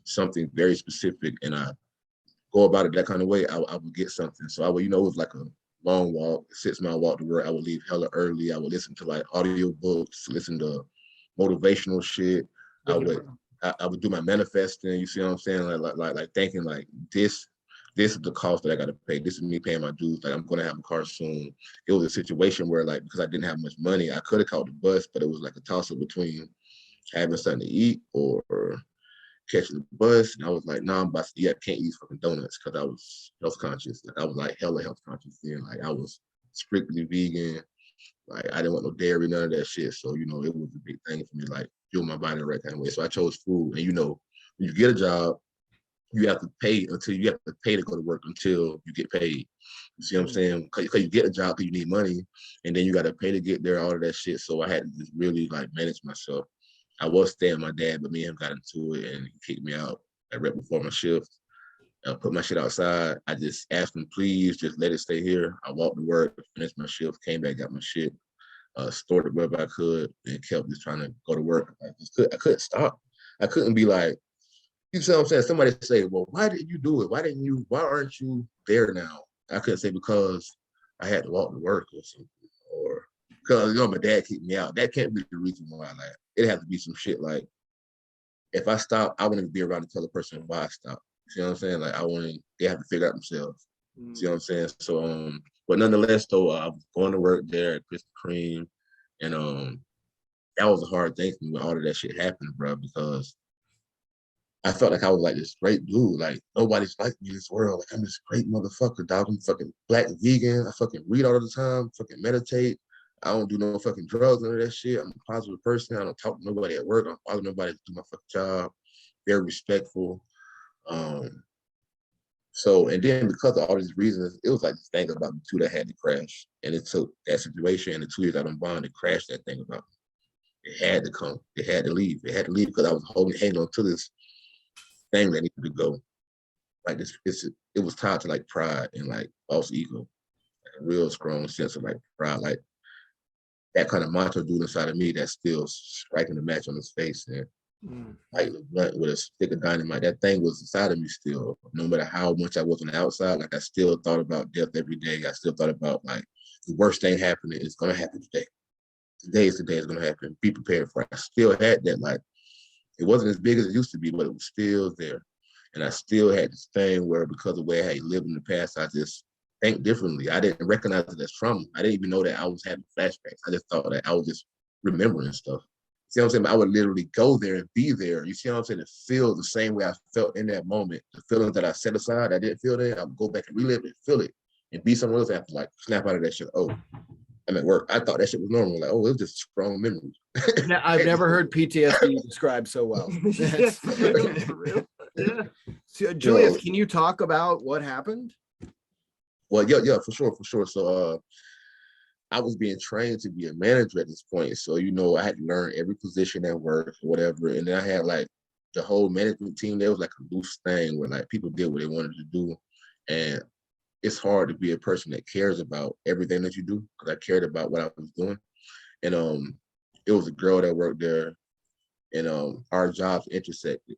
something very specific, and I go about it that kind of way, I would get something. So I would, it was like a long walk, 6 mile walk to work. I would leave hella early. I would listen to like audio books, listen to motivational shit. I would do my manifesting. You see what I'm saying? Like thinking like this is the cost that I got to pay. This is me paying my dues. Like I'm going to have a car soon. It was a situation where like, because I didn't have much money, I could have caught the bus, but it was like a toss up between having something to eat or catching the bus. And I was like, no, I can't eat fucking donuts because I was health conscious. Like I was like hella health conscious then. Like I was strictly vegan. Like I didn't want no dairy, none of that shit. So, it was a big thing for me, like fuel my body the right kind of way. So I chose food. And when you get a job, you have to pay to go to work until you get paid. You see what I'm saying? Because you get a job because you need money, and then you got to pay to get there, all of that shit. So I had to just really like manage myself. I was staying with my dad, but me and him got into it, and he kicked me out right before my shift. I put my shit outside. I just asked him, please, just let it stay here. I walked to work, finished my shift, came back, got my shit, stored it wherever I could, and kept just trying to go to work. I couldn't stop. I couldn't be like, you see what I'm saying? Somebody say, well, why didn't you do it? Why aren't you there now? I couldn't say because I had to walk to work or something, or because my dad kicked me out. That can't be the reason why. Like it has to be some shit like if I stop, I wouldn't be around to tell the person why I stopped. You see what I'm saying? Like they have to figure out themselves. You see what I'm saying? So but nonetheless though, I was going to work there at Krispy Kreme, and that was a hard thing for me when all of that shit happened, bro, because I felt like I was like this great dude. Like nobody's like me in this world. Like I'm this great motherfucker, dog. I'm fucking black vegan. I fucking read all the time. Fucking meditate. I don't do no fucking drugs, none of that shit. I'm a positive person. I don't talk to nobody at work. I don't bother nobody to do my fucking job. Very respectful. So, and then because of all these reasons, it was like this thing about the two that had to crash. And it took that situation and the 2 years out of bond to crash that thing about me. It had to come. It had to leave. It had to leave because I was hanging on to this thing that needed to go. Like this, it was tied to like pride and like false ego, like a real strong sense of like pride, like that kind of macho dude inside of me that's still striking the match on his face and like with a stick of dynamite. That thing was inside of me still. No matter how much I was on the outside, like I still thought about death every day. I still thought about like the worst thing happening is gonna happen today. Today is the day it's gonna happen. Be prepared for it. I still had that like. It wasn't as big as it used to be, but it was still there. And I still had this thing where because of the way I had lived in the past, I just think differently. I didn't recognize it as trauma. I didn't even know that I was having flashbacks. I just thought that I was just remembering stuff. See what I'm saying? But I would literally go there and be there. You see what I'm saying? To feel the same way I felt in that moment. The feelings that I set aside, I didn't feel there. I would go back and relive it, feel it, and be somewhere else after like snap out of that shit. Oh, I'm at work. I thought that shit was normal. Like, oh, it was just strong memories. I've never heard PTSD described so well. Yeah, for real. Yeah. So, Julius, can you talk about what happened? Well, yeah, for sure. So I was being trained to be a manager at this point. So, I had to learn every position at work or whatever. And then I had like the whole management team. There was like a loose thing where like people did what they wanted to do. And it's hard to be a person that cares about everything that you do because I cared about what I was doing. And it was a girl that worked there, and our jobs intersected,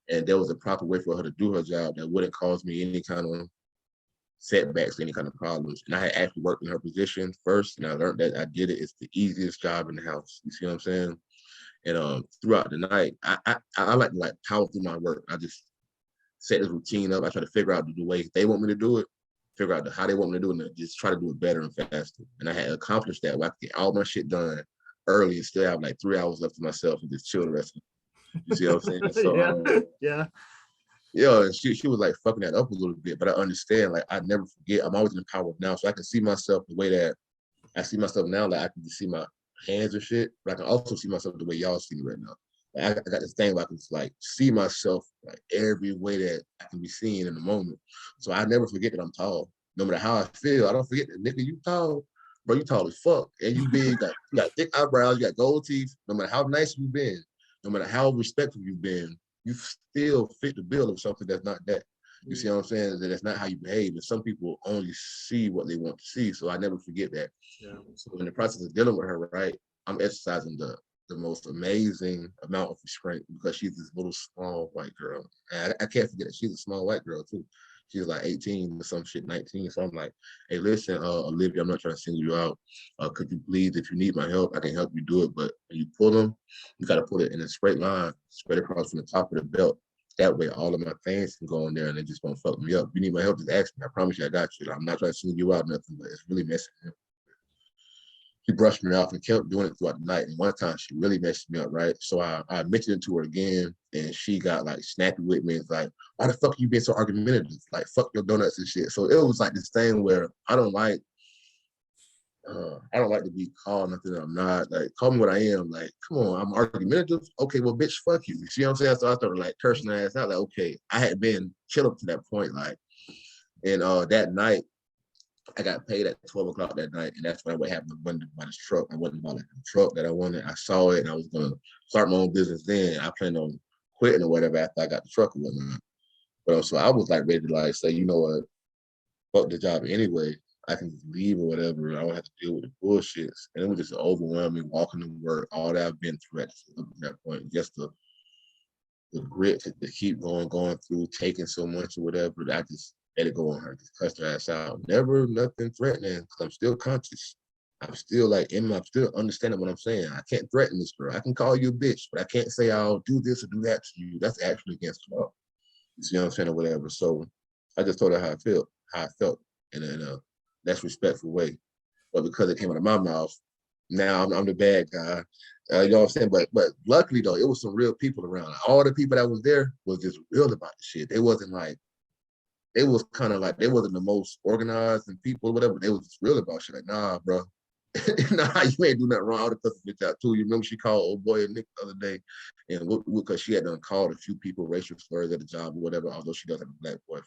and there was a proper way for her to do her job that wouldn't cause me any kind of setbacks, any kind of problems. And I had actually worked in her position first, and I learned that I did it. It's the easiest job in the house. You see what I'm saying? And throughout the night, I like to like power through my work. I just set this routine up. I try to figure out the way they want me to do it, figure out how they want me to do it, and just try to do it better and faster. And I had accomplished that where I could get all my shit done early and still have like 3 hours left to myself and just chill the rest of it. You see what I'm saying? So yeah, and she was like fucking that up a little bit, but I understand, like I never forget. I'm always in power now. So I can see myself the way that I see myself now, like I can just see my hands and shit, but I can also see myself the way y'all see me right now. Like, I got this thing where I can just like see myself like every way that I can be seen in the moment. So I never forget that I'm tall. No matter how I feel, I don't forget that, nigga, you tall. Bro, you tall as fuck. And you big, you got thick eyebrows, you got gold teeth. No matter how nice you've been, no matter how respectful you've been, you still fit the bill of something that's not that. You see what I'm saying? That's not how you behave. And some people only see what they want to see. So I never forget that. Yeah. So in the process of dealing with her, right, I'm exercising the most amazing amount of restraint because she's this little small white girl. And I can't forget that she's a small white girl too. She's like 18 or some shit, 19. So I'm like, hey, listen, Olivia, I'm not trying to single you out. Could you please, if you need my help, I can help you do it. But when you pull them, you got to put it in a straight line, straight across from the top of the belt. That way, all of my fans can go in there and they just won't fuck me up. If you need my help, just ask me. I promise you I got you. I'm not trying to single you out or nothing, but it's really messing me up. She brushed me off and kept doing it throughout the night. And one time she really messed me up, right? So I mentioned it to her again, and she got like snappy with me. It's like, why the fuck are you being so argumentative? Like, fuck your donuts and shit. So it was like this thing where I don't like to be called nothing that I'm not. Like, call me what I am. Like, come on, I'm argumentative. Okay, well, bitch, fuck you. You see what I'm saying? So I started like cursing her ass out. Like, okay, I had been chill up to that point, like, and that night. I got paid at 12 o'clock that night, and that's when I would have to buy this truck. I wasn't buying like a truck that I wanted. I saw it, and I was gonna start my own business then. I planned on quitting or whatever after I got the truck or whatnot. But so I was like ready to like say, you know what, fuck the job anyway. I can just leave or whatever. I don't have to deal with the bullshits. And it was just overwhelming walking to work, all that I've been through at that point. Just the grit to keep going through, taking so much or whatever. I just let it go on her, just cussed her ass out. Never nothing threatening, because I'm still conscious. I'm still like I'm still understanding what I'm saying. I can't threaten this girl. I can call you a bitch, but I can't say I'll do this or do that to you. That's actually against the law. You see what I'm saying or whatever. So I just told her how I felt in a less respectful way. But because it came out of my mouth, now I'm the bad guy. You know what I'm saying? But luckily though, it was some real people around. All the people that was there was just real about the shit. They wasn't like, they was kind of like, they wasn't the most organized and people or whatever. They was just real about shit. Like, nah, bro. Nah, you ain't do nothing wrong. I would have cussed the bitch out too. You remember she called old boy and Nick the other day, and because she had done called a few people racial slurs at the job or whatever, although she does have a black boyfriend.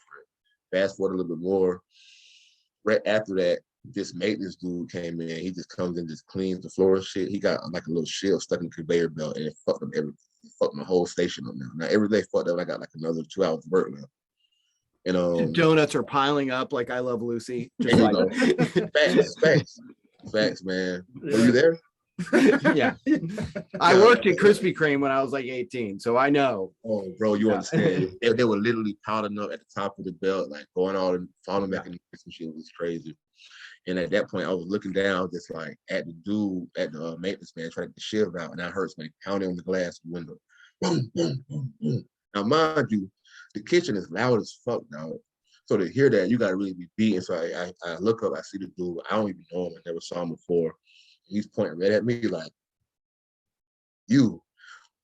Fast forward a little bit more. Right after that, this maintenance dude came in. He just comes in, just cleans the floor and shit. He got like a little shield stuck in the conveyor belt, and it fucked up everything. It fucked my whole station up now. Now every day fucked up. I got like another 2 hours of work now. And donuts are piling up like I Love Lucy. Just like facts, man. Were you there? Yeah. I worked at Krispy Kreme when I was like 18, so I know. Oh, bro, you understand. They were literally piling up at the top of the belt, like going all and falling back in the some shit. It was crazy. And at that point, I was looking down just like at the dude, at the maintenance man trying to get the shield out, and I heard somebody pounding on the glass window. Boom, boom, boom, boom. Now, mind you, the kitchen is loud as fuck, dog. So to hear that, you gotta really be beaten. So I look up, I see the dude. I don't even know him. I never saw him before. He's pointing right at me like, you.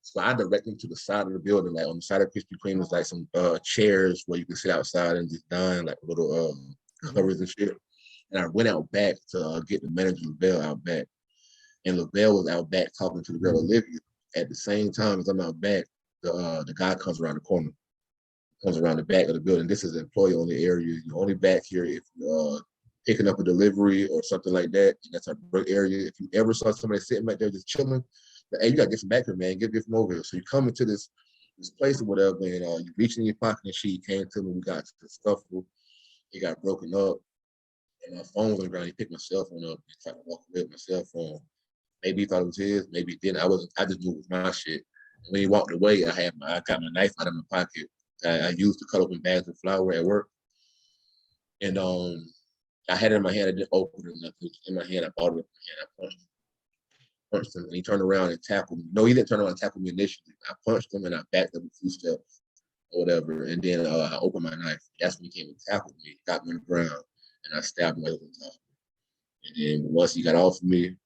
So I direct him to the side of the building. Like on the side of Krispy Kreme, there's like some chairs where you can sit outside and just dine, like little covers and shit. And I went out back to get the manager LaBelle out back. And LaBelle was out back talking to the girl Olivia. At the same time as I'm out back, the guy comes around the corner, comes around the back of the building. This is an employee only area. You're only back here if you're picking up a delivery or something like that. And that's our work area. If you ever saw somebody sitting back there just chilling, hey, you gotta get some back here, man. Get from over here. So you come into this place or whatever, and you reach in your pocket and she came to me. We got to the scuffle. It got broken up. And my phone was on the ground. He picked my cell phone up and tried to walk away with my cell phone. Maybe he thought it was his, maybe it didn't. I just knew it was my shit. When he walked away, I got my knife out of my pocket. I used to cut open bags of flour at work. And I had it in my hand, I didn't open it enough. It was in my hand, I bought it with my hand, I punched him, and he turned around and tackled me. No, he didn't turn around and tackle me initially. I punched him and I backed up a few steps or whatever. And then I opened my knife. That's when he came and tackled me, got me on the ground, and I stabbed him right over the top. And then once he got off of me,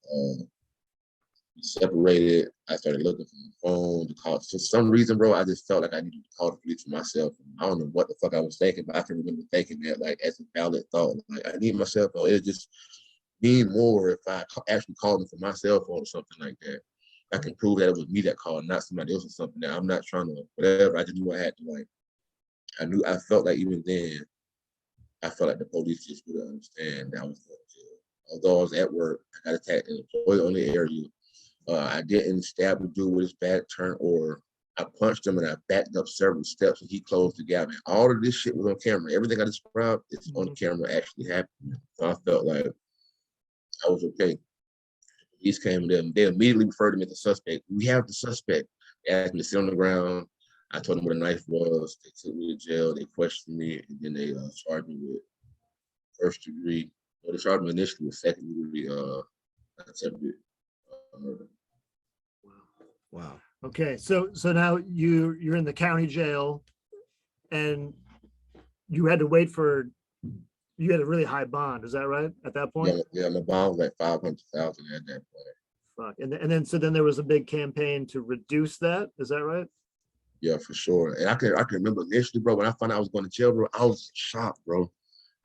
we separated. I started looking for my phone to call. For some reason, bro, I just felt like I needed to call the police for myself. I don't know what the fuck I was thinking, but I can remember thinking that like as a valid thought. Like I need my cell phone. It just mean more if I actually called them for my cell phone or something like that. I can prove that it was me that called, not somebody else or something. That I'm not trying to whatever. I just knew I had to like. I felt like even then, I felt like the police just would understand that I was going to jail. Although I was at work, I got attacked and employed on the area. I didn't stab the dude with his back turned, or I punched him and I backed up several steps and he closed the gap. And all of this shit was on camera. Everything I described is on camera actually happened. So I felt like I was okay. The police came and they immediately referred me as the suspect. We have the suspect. They asked me to sit on the ground. I told them what a knife was. They took me to jail. They questioned me, and then they charged me with first degree. Well, they charged me initially with second degree attempted murder. Wow. Okay, so now you're in the county jail, and you had to wait for, you had a really high bond. Is that right at that point? Yeah, my bond was like 500,000 at that point. Fuck. And then there was a big campaign to reduce that. Is that right? Yeah, for sure. And I can remember initially, bro, when I found out I was going to jail, bro, I was in shock, bro.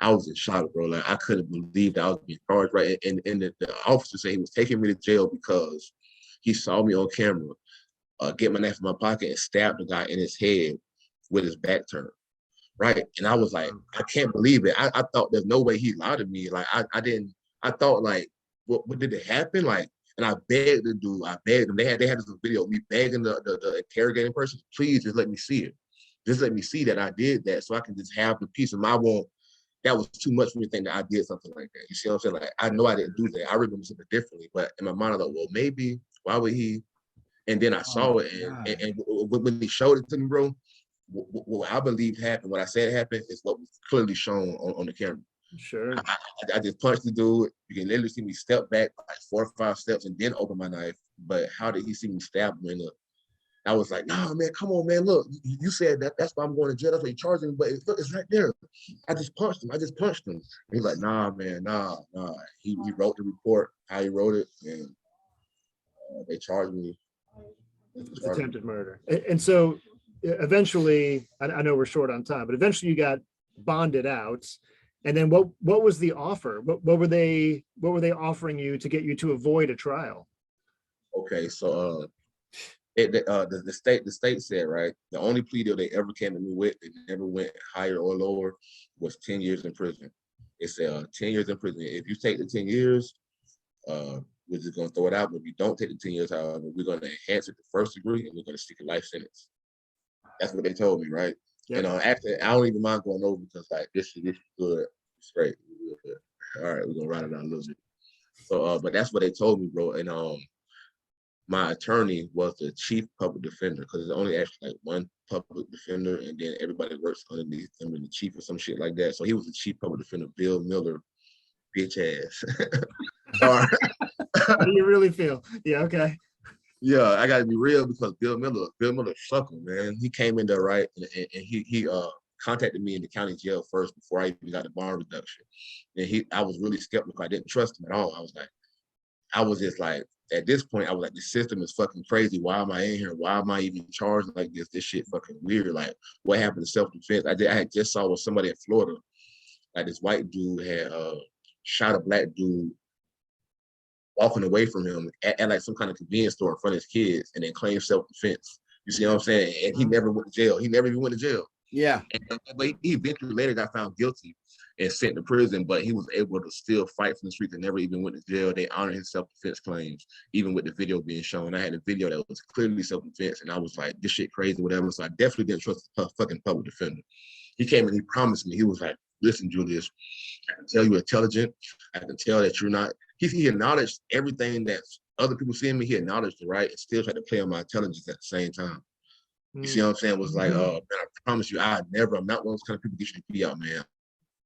I was in shock, bro. Like I couldn't believe that I was being charged, right? And the officer said he was taking me to jail because he saw me on camera get my knife in my pocket and stab the guy in his head with his back turned. Right. And I was like, I can't believe it. I thought there's no way he lied to me. Like I thought like, what did it happen? Like, and I begged the dude, I begged him. They had this video of me begging the interrogating person, please just let me see it. Just let me see that I did that so I can just have the peace of my won't. That was too much for me to think that I did something like that. You see what I'm saying? Like, I know I didn't do that. I remember something differently, but in my mind, I thought, well, maybe, why would he? And then I saw it, and when he showed it to me, bro, what I believe happened, what I said happened, is what was clearly shown on the camera. Sure. I just punched the dude. You can literally see me step back like 4 or 5 steps and then open my knife. But how did he see me stab him in the? I was like, nah, man, come on, man. Look, you said that. That's why I'm going to jail. That's why you charged me. But look, it's right there. I just punched him. And he's like, nah, man, nah. He wrote the report, how he wrote it, and they charged me. Attempted murder. And so eventually, I know we're short on time, but eventually you got bonded out. And then what was the offer? What were they offering you to get you to avoid a trial? Okay, so the state said, right, the only plea deal they ever came to me with, they never went higher or lower, was 10 years in prison. It said 10 years in prison. If you take the 10 years, we're just gonna throw it out. But if you don't take the 10 years, however, we're gonna enhance it to first degree and we're gonna seek a life sentence. That's what they told me, right? Yep. And actually, I don't even mind going over because like this is good, it's great. All right, we're gonna ride it out a little bit. So, but that's what they told me, bro. And my attorney was the chief public defender because there's only actually like one public defender, and then everybody works underneath him and the chief or some shit like that. So he was the chief public defender, Bill Miller, bitch ass. How do you really feel? Yeah, okay. Yeah, I gotta be real because Bill Miller sucker, man. He came in there, right, and he contacted me in the county jail first before I even got the bond reduction. And I was really skeptical. I didn't trust him at all. I was just like, at this point, I was like, the system is fucking crazy. Why am I in here? Why am I even charged like this? This shit fucking weird. Like, what happened to self-defense? I had just saw with somebody in Florida, like this white dude had shot a black dude walking away from him at like some kind of convenience store in front of his kids and then claimed self-defense. You see what I'm saying? And he never went to jail. He never even went to jail. Yeah. But he eventually later got found guilty and sent to prison, but he was able to still fight from the streets and never even went to jail. They honored his self-defense claims, even with the video being shown. I had a video that was clearly self-defense, and I was like, this shit crazy, whatever. So I definitely didn't trust the fucking public defender. He came and he promised me, he was like, listen, Julius, I can tell you're intelligent. I can tell that you're not. He acknowledged everything that's other people seeing me, he acknowledged it, right? And still tried to play on my intelligence at the same time. You see what I'm saying? It was like, man, I promise you, I'm not one of those kind of people get you to be out, man.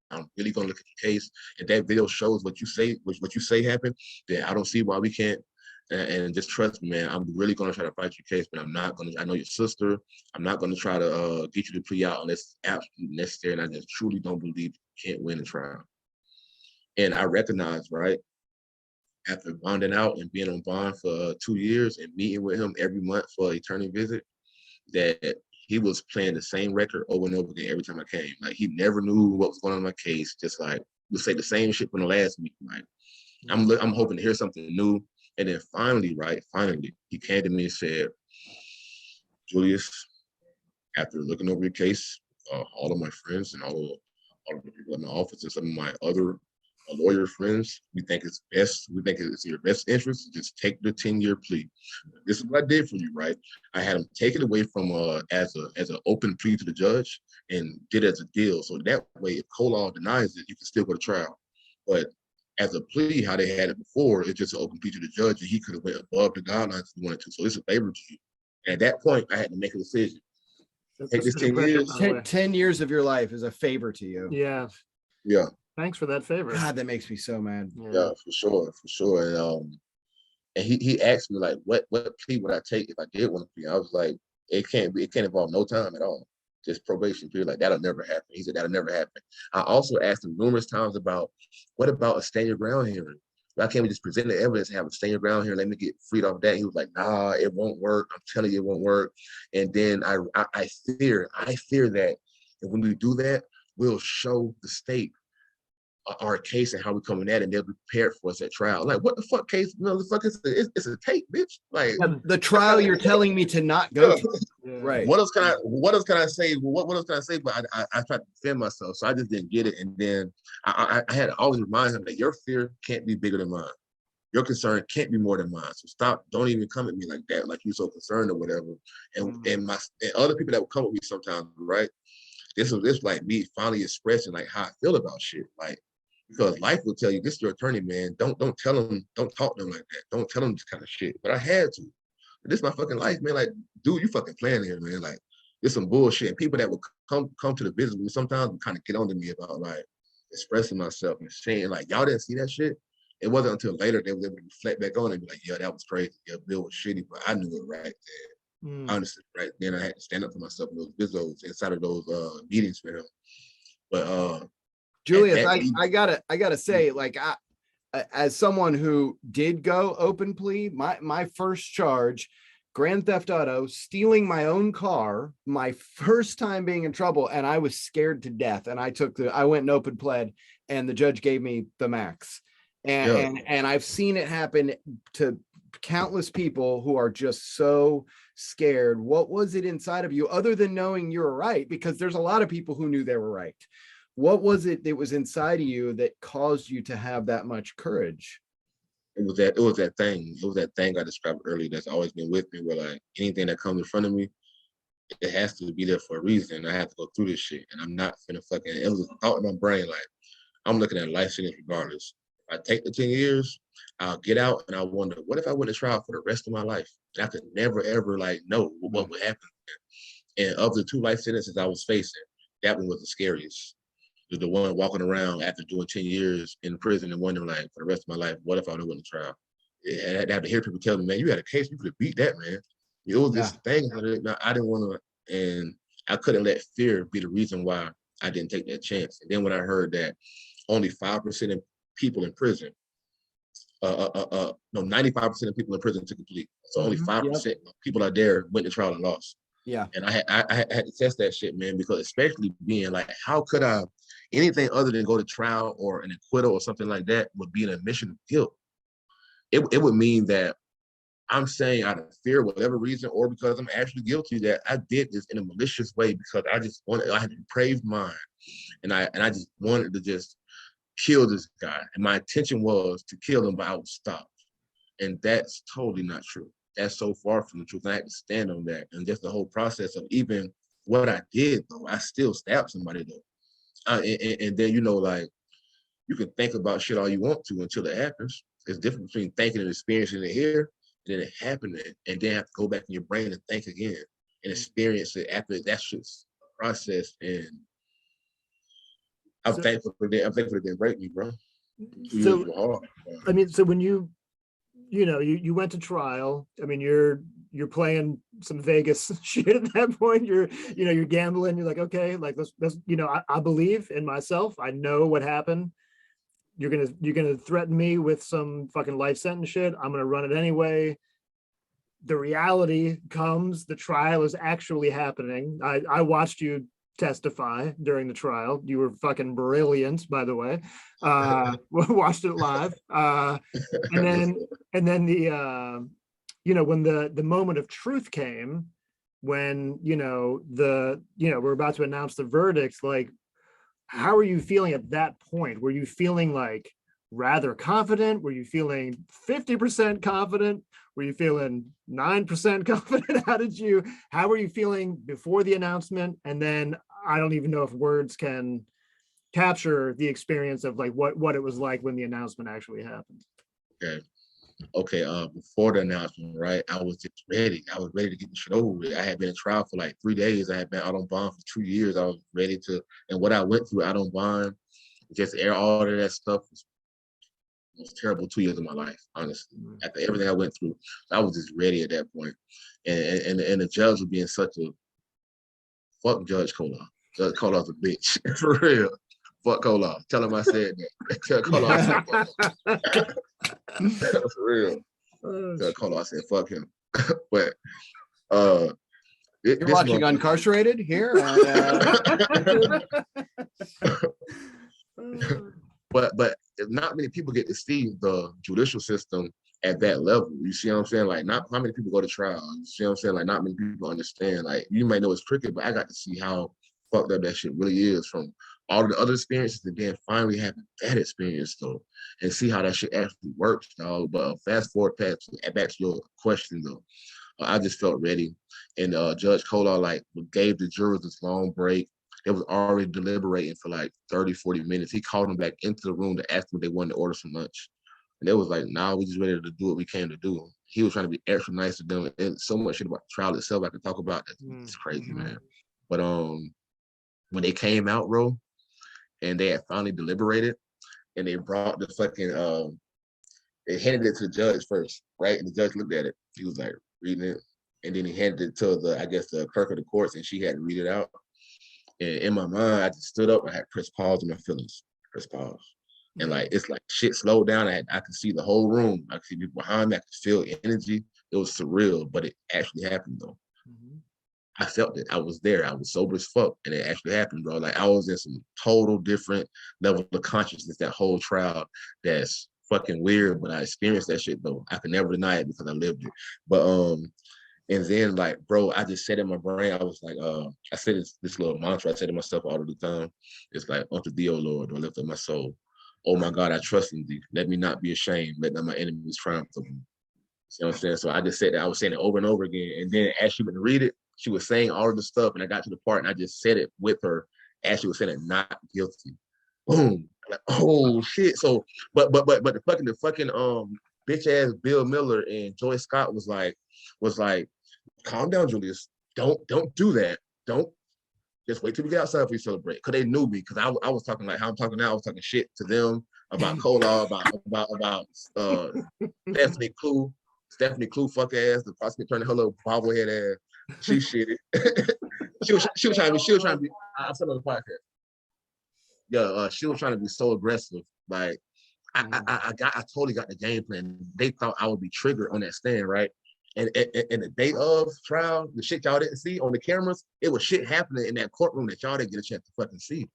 I'm really gonna look at the case. If that video shows what you say happened, then I don't see why we can't. And just trust me, man, I'm really gonna try to fight your case, but I'm not gonna, I know your sister. I'm not gonna try to get you to plea out unless it's absolutely necessary. And I just truly don't believe you can't win a trial. And I recognize, right, after bonding out and being on bond for 2 years and meeting with him every month for an attorney visit, that he was playing the same record over and over again every time I came. Like, he never knew what was going on in my case. Just like, would say the same shit from the last meeting. Like, I'm hoping to hear something new. And then finally, he came to me and said, Julius, after looking over your case, all of my friends and all of the people in my office and some of my other lawyer friends, we think it's in your best interest to just take the 10-year plea. This is what I did for you, right? I had him take it away from as an open plea to the judge and did it as a deal. So that way, if Colall denies it, you can still go to trial. But as a plea, how they had it before, it's just an open plea to the judge, and he could have went above the guidelines if he wanted to. So it's a favor to you. And at that point, I had to make a decision. Take this 10 years. 10 years of your life is a favor to you. Yeah. Yeah. Thanks for that favor. God, that makes me so mad. Yeah, for sure. And he asked me, like, what plea would I take if I did want to plea? I was like, it can't involve no time at all. Just probation period. Like, that'll never happen. He said that'll never happen. I also asked him numerous times about, what about a stand your ground hearing? Why can't we just present the evidence and have a stand your ground here? Let me get freed off that. He was like, nah, it won't work. I'm telling you, it won't work. And then I fear that when we do that, we'll show the state our case and how we're coming at it, and they'll be prepared for us at trial. Like, what the fuck case? No, the fuck is it's a tape, bitch. Like, the trial you're telling me to not go to. Right. What else can I say? What else can I say? But I tried to defend myself, so I just didn't get it. And then I had to always remind him that your fear can't be bigger than mine. Your concern can't be more than mine. So stop. Don't even come at me like that, like you're so concerned or whatever. And other people that would come with me sometimes, right? This was like me finally expressing like how I feel about shit, like. Because life will tell you, this is your attorney, man. Don't tell them, don't talk to them like that. Don't tell them this kind of shit. But I had to. This is my fucking life, man. Like, dude, you fucking playing here, man. Like, it's some bullshit. And people that would come to the visit with me sometimes would kind of get on to me about like expressing myself and saying, like, y'all didn't see that shit. It wasn't until later they were able to reflect back on it and be like, yeah, that was crazy. Yeah, Bill was shitty, but I knew it right then. Honestly, right then I had to stand up for myself in those videos inside of those meetings for him. But Julius, I gotta say, like, as someone who did go open plea, my first charge, grand theft auto, stealing my own car, my first time being in trouble, and I was scared to death. And I went and open pled, and the judge gave me the max. And I've seen it happen to countless people who are just so scared. What was it inside of you, other than knowing you were right? Because there's a lot of people who knew they were right. What was it that was inside of you that caused you to have that much courage? It was that thing I described earlier that's always been with me, where like anything that comes in front of me, it has to be there for a reason. I have to go through this shit, and I'm not finna fucking. It was out in my brain, like, I'm looking at life sentence regardless. If I take the 10 years, I'll get out, and I wonder, what if I went to trial for the rest of my life? And I could never ever like know what would happen. And of the 2 life sentences I was facing, that one was the scariest. The one walking around after doing 10 years in prison and wondering, like, for the rest of my life, what if I would have went to trial? And I have to hear people tell me, man, you had a case, you could have beat that, man. It was this thing. I didn't want to, and I couldn't let fear be the reason why I didn't take that chance. And then when I heard that only 5% of people in prison, 95% of people in prison took a plea. So only 5% of people out there went to trial and lost. Yeah. And I had to test that shit, man, because especially being like, how could I, anything other than go to trial or an acquittal or something like that would be an admission of guilt. It would mean that I'm saying out of fear, whatever reason, or because I'm actually guilty, that I did this in a malicious way because I had a depraved mind, and I just wanted to just kill this guy. And my intention was to kill him, but I was stopped. And that's totally not true. That's so far from the truth. I had to stand on that. And just the whole process of even what I did, though, I still stabbed somebody, though. And then, like, you can think about shit all you want to until it happens. it's different between thinking and experiencing it here, and then it happening, and then have to go back in your brain and think again and experience it after that shit's processed. And I'm thankful for that. I'm thankful they didn't break me, bro. 2 years were hard. I mean, so when you went to trial, I mean, you're playing some Vegas shit at that point. You're gambling. You're like, okay, like let's I believe in myself. I know what happened. You're gonna threaten me with some fucking life sentence shit. I'm gonna run it anyway. The reality comes. The trial is actually happening. I watched you testify during the trial. You were fucking brilliant, by the way. Watched it live. And then the when the moment of truth came, when we're about to announce the verdict, like, how are you feeling at that point? Were you feeling like rather confident? Were you feeling 50% confident? Were you feeling 9% confident? How were you feeling before the announcement? And then I don't even know if words can capture the experience of like what it was like when the announcement actually happened. Okay. Before the announcement, right, I was just ready. I was ready to get the shit over with. I had been in trial for like 3 days. I had been out on bond for 2 years. I was ready to, and what I went through out on bond, just air all of that stuff was the most terrible 2 years of my life, honestly. After everything I went through, I was just ready at that point. And the judge was being such a fuck Judge Kolar. Judge Kolar's a bitch. For real. Fuck Kolar. Tell him I said that. Tell Kolar I said fuck him. For real. Tell Kolar I said fuck him. But you're watching Uncarcerated here. But not many people get to see the judicial system at that level. You see what I'm saying? Like, not how many people go to trial. You see what I'm saying? Like, not many people understand. Like, you may know it's cricket, but I got to see how fucked up that shit really is from all of the other experiences, and then finally having that experience though, and see how that shit actually works, dog. But fast forward back to your question though. I just felt ready, and Judge Kolar like gave the jurors this long break. They was already deliberating for like 30, 40 minutes. He called them back into the room to ask them if they wanted to order some lunch. And they was like, nah, we just ready to do what we came to do. He was trying to be extra nice to them. And so much shit about the trial itself I could talk about. It's crazy, man. But when they came out, bro, and they had finally deliberated, and they brought the fucking, they handed it to the judge first, right? And the judge looked at it. He was like reading it. And then he handed it to the clerk of the courts, and she had to read it out. And in my mind, I just stood up. I had pressed pause on my feelings. Press pause. And like, it's like shit slowed down. I could see the whole room. I could see people behind me. I could feel energy. It was surreal, but it actually happened though. I felt it. I was there. I was sober as fuck, and it actually happened, bro. Like, I was in some total different level of consciousness that whole trial. That's fucking weird, but I experienced that shit though. I can never deny it because I lived it. But and then like, bro, I just said in my brain, I was like, I said this little mantra I said to myself all of the time. It's like, unto thee, O Lord, do I lift up my soul. Oh my God, I trust in thee. Let me not be ashamed. Let not my enemies triumph over me. You know what I'm saying? So I just said that. I was saying it over and over again. And then as she went to read it, she was saying all of the stuff, and I got to the part and I just said it with her as she was saying it, not guilty. Boom. Like, oh shit. So but the fucking bitch ass Bill Miller and Joy Scott was like, calm down, Julius. Don't do that. Don't just wait till we get outside before you celebrate. Cause they knew me, cause I was talking like how I'm talking now. I was talking shit to them about Kolar, about Stephanie Clue, fuck ass, the prosecutor turned her little bobblehead ass. She shitted. she was trying to be. I said on the podcast. Yeah, she was trying to be so aggressive. Like, I totally got the game plan. They thought I would be triggered on that stand, right? And the day of trial, the shit y'all didn't see on the cameras, it was shit happening in that courtroom that y'all didn't get a chance to fucking see.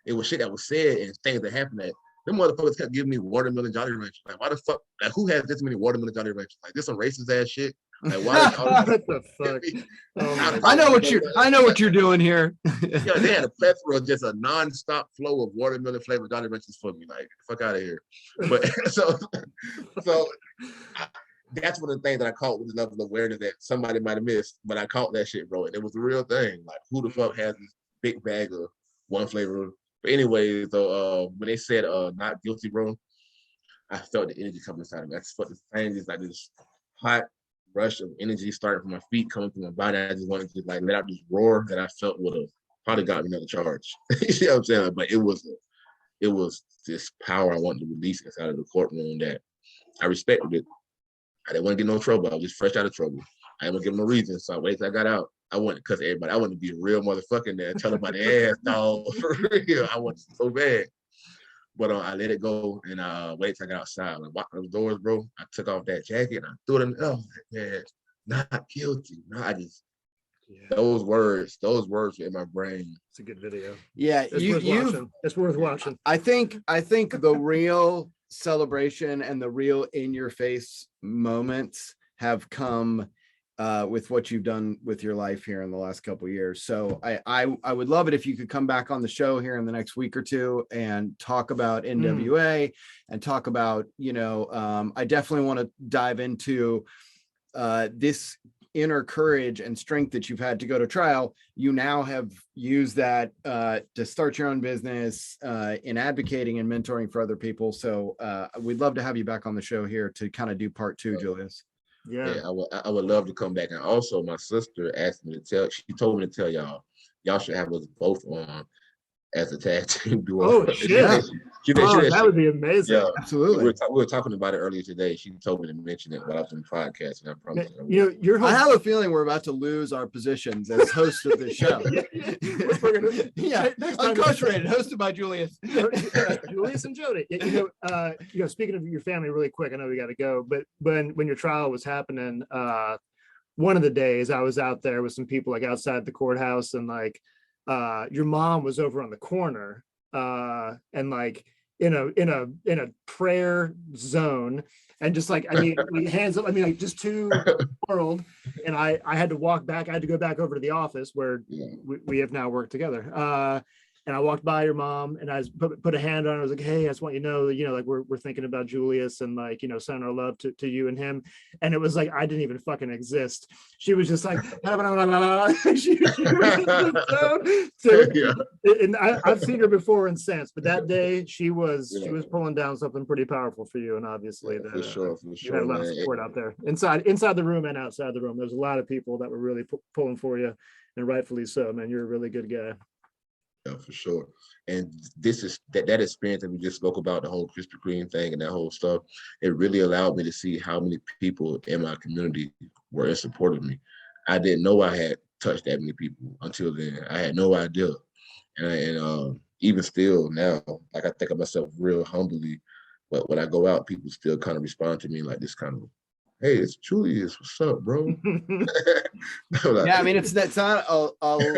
It was shit that was said and things that happened that them motherfuckers kept giving me watermelon Jolly Ranchers. Like, why the fuck? Like, who has this many watermelon Jolly Ranchers? Like, this some racist ass shit. Like, why? What the fuck? I know what you're doing here. Yeah, they had a plethora of just a non-stop flow of watermelon flavored Jolly Ranchers for me. Like, fuck out of here. But so that's one of the things that I caught with the level of awareness that somebody might have missed, but I caught that shit, bro. And it was the real thing. Like, who the fuck has this big bag of one flavor? But anyway, so when they said not guilty, bro, I felt the energy coming inside of me. I just felt the same, just like this hot rush of energy starting from my feet, coming through my body. I just wanted to like let out this roar that I felt would have probably got me another charge. You know what I'm saying? But it was this power I wanted to release inside of the courtroom that I respected it. I didn't want to get no trouble. I was just fresh out of trouble. I didn't want to give them no reason. So I waited till I got out. I wanted to cuss everybody. I wanted to be a real motherfucker in there, tell them about the ass, dog. For real. I wanted so bad. But I let it go and I waited till I got outside. I walked those doors, bro. I took off that jacket and I threw it in the man, not guilty. No, I just, those words were in my brain. It's a good video. Yeah, it's worth watching. I think the real celebration and the real in your face moments have come with what you've done with your life here in the last couple of years. So I would love it if you could come back on the show here in the next week or two and talk about N.W.A. and talk about, I definitely want to dive into this inner courage and strength that you've had to go to trial. You now have used that to start your own business in advocating and mentoring for other people. So we'd love to have you back on the show here to kind of do part 2, Julius. Yeah, I would love to come back. And also my sister she told me to tell y'all should have us both on as a tag team duo. Oh shit. That would be amazing. Yeah, absolutely. We were talking about it earlier today. She told me to mention it while I was on the podcast, and I promise. I have a feeling we're about to lose our positions as hosts of the show. Uncarcerated, hosted by Julius. Julius and Jody. Speaking of your family, really quick, I know we got to go, but when your trial was happening, one of the days I was out there with some people like outside the courthouse, and like your mom was over on the corner and like in a prayer zone, and just like hands up, like just to the world. And I had to walk back. I had to go back over to the office where we have now worked together. And I walked by your mom and I put a hand on her. I was like, hey, I just want you to know that, like we're thinking about Julius and like, sending our love to you and him. And it was like, I didn't even fucking exist. She was just like, she and I've seen her before and since, but that day she was pulling down something pretty powerful for you. And obviously for sure, you had a lot of support out there inside the room and outside the room. There's a lot of people that were really pulling for you, and rightfully so, man. You're a really good guy. Yeah, for sure. And this is that experience that we just spoke about, the whole Krispy Kreme thing and that whole stuff. It really allowed me to see how many people in my community were in support of me. I didn't know I had touched that many people until then. I had no idea. And even still now, like I think of myself real humbly, but when I go out, people still kind of respond to me like this kind of, hey, it's Julius, what's up, bro? Yeah, I mean, it's not a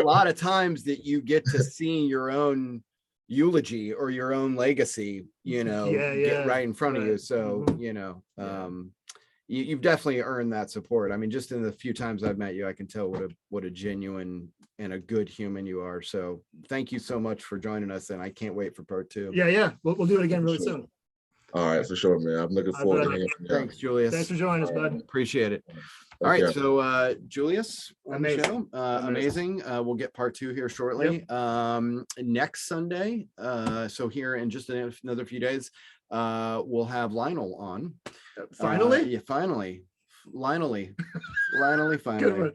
lot of times that you get to see your own eulogy or your own legacy, get right in front of you. So, you've definitely earned that support. I mean, just in the few times I've met you, I can tell what a genuine and a good human you are. So thank you so much for joining us, and I can't wait for part 2. Yeah. We'll do it again really soon. All right, for sure, man. I'm looking forward to hearing from you. Thanks, Julius. Thanks for joining us, bud. Appreciate it. All right, so Julius on the show, amazing. We'll get part 2 here shortly. Next Sunday, so here in just another few days, we'll have Lionel on. Finally? Finally. Finally.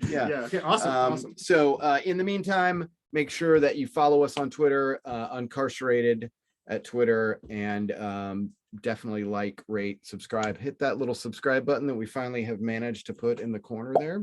Yeah. Okay, awesome. So in the meantime, make sure that you follow us on Twitter, Uncarcerated at Twitter, and definitely like, rate, subscribe, hit that little subscribe button that we finally have managed to put in the corner there,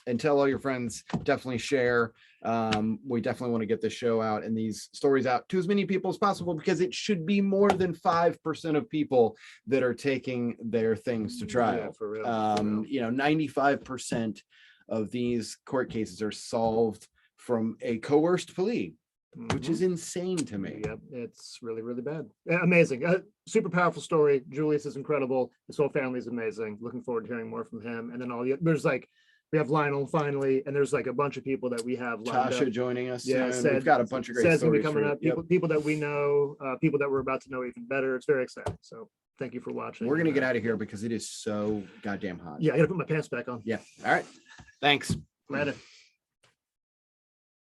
and tell all your friends. Definitely share. We definitely want to get this show out and these stories out to as many people as possible, because it should be more than 5% of people that are taking their things to trial. Yeah, for real. 95% of these court cases are solved from a coerced plea, which is insane to me. Yep, it's really, really bad. Amazing. Super powerful story. Julius is incredible. His whole family is amazing. Looking forward to hearing more from him. And then we have Lionel finally, and there's like a bunch of people that we have lined Tasha up. joining us. Yeah, We've got a bunch of great stories coming up. People that we know, people that we're about to know even better. It's very exciting. So thank you for watching. We're gonna get out of here because it is so goddamn hot. Yeah, I gotta put my pants back on. Yeah. All right. Thanks. Later.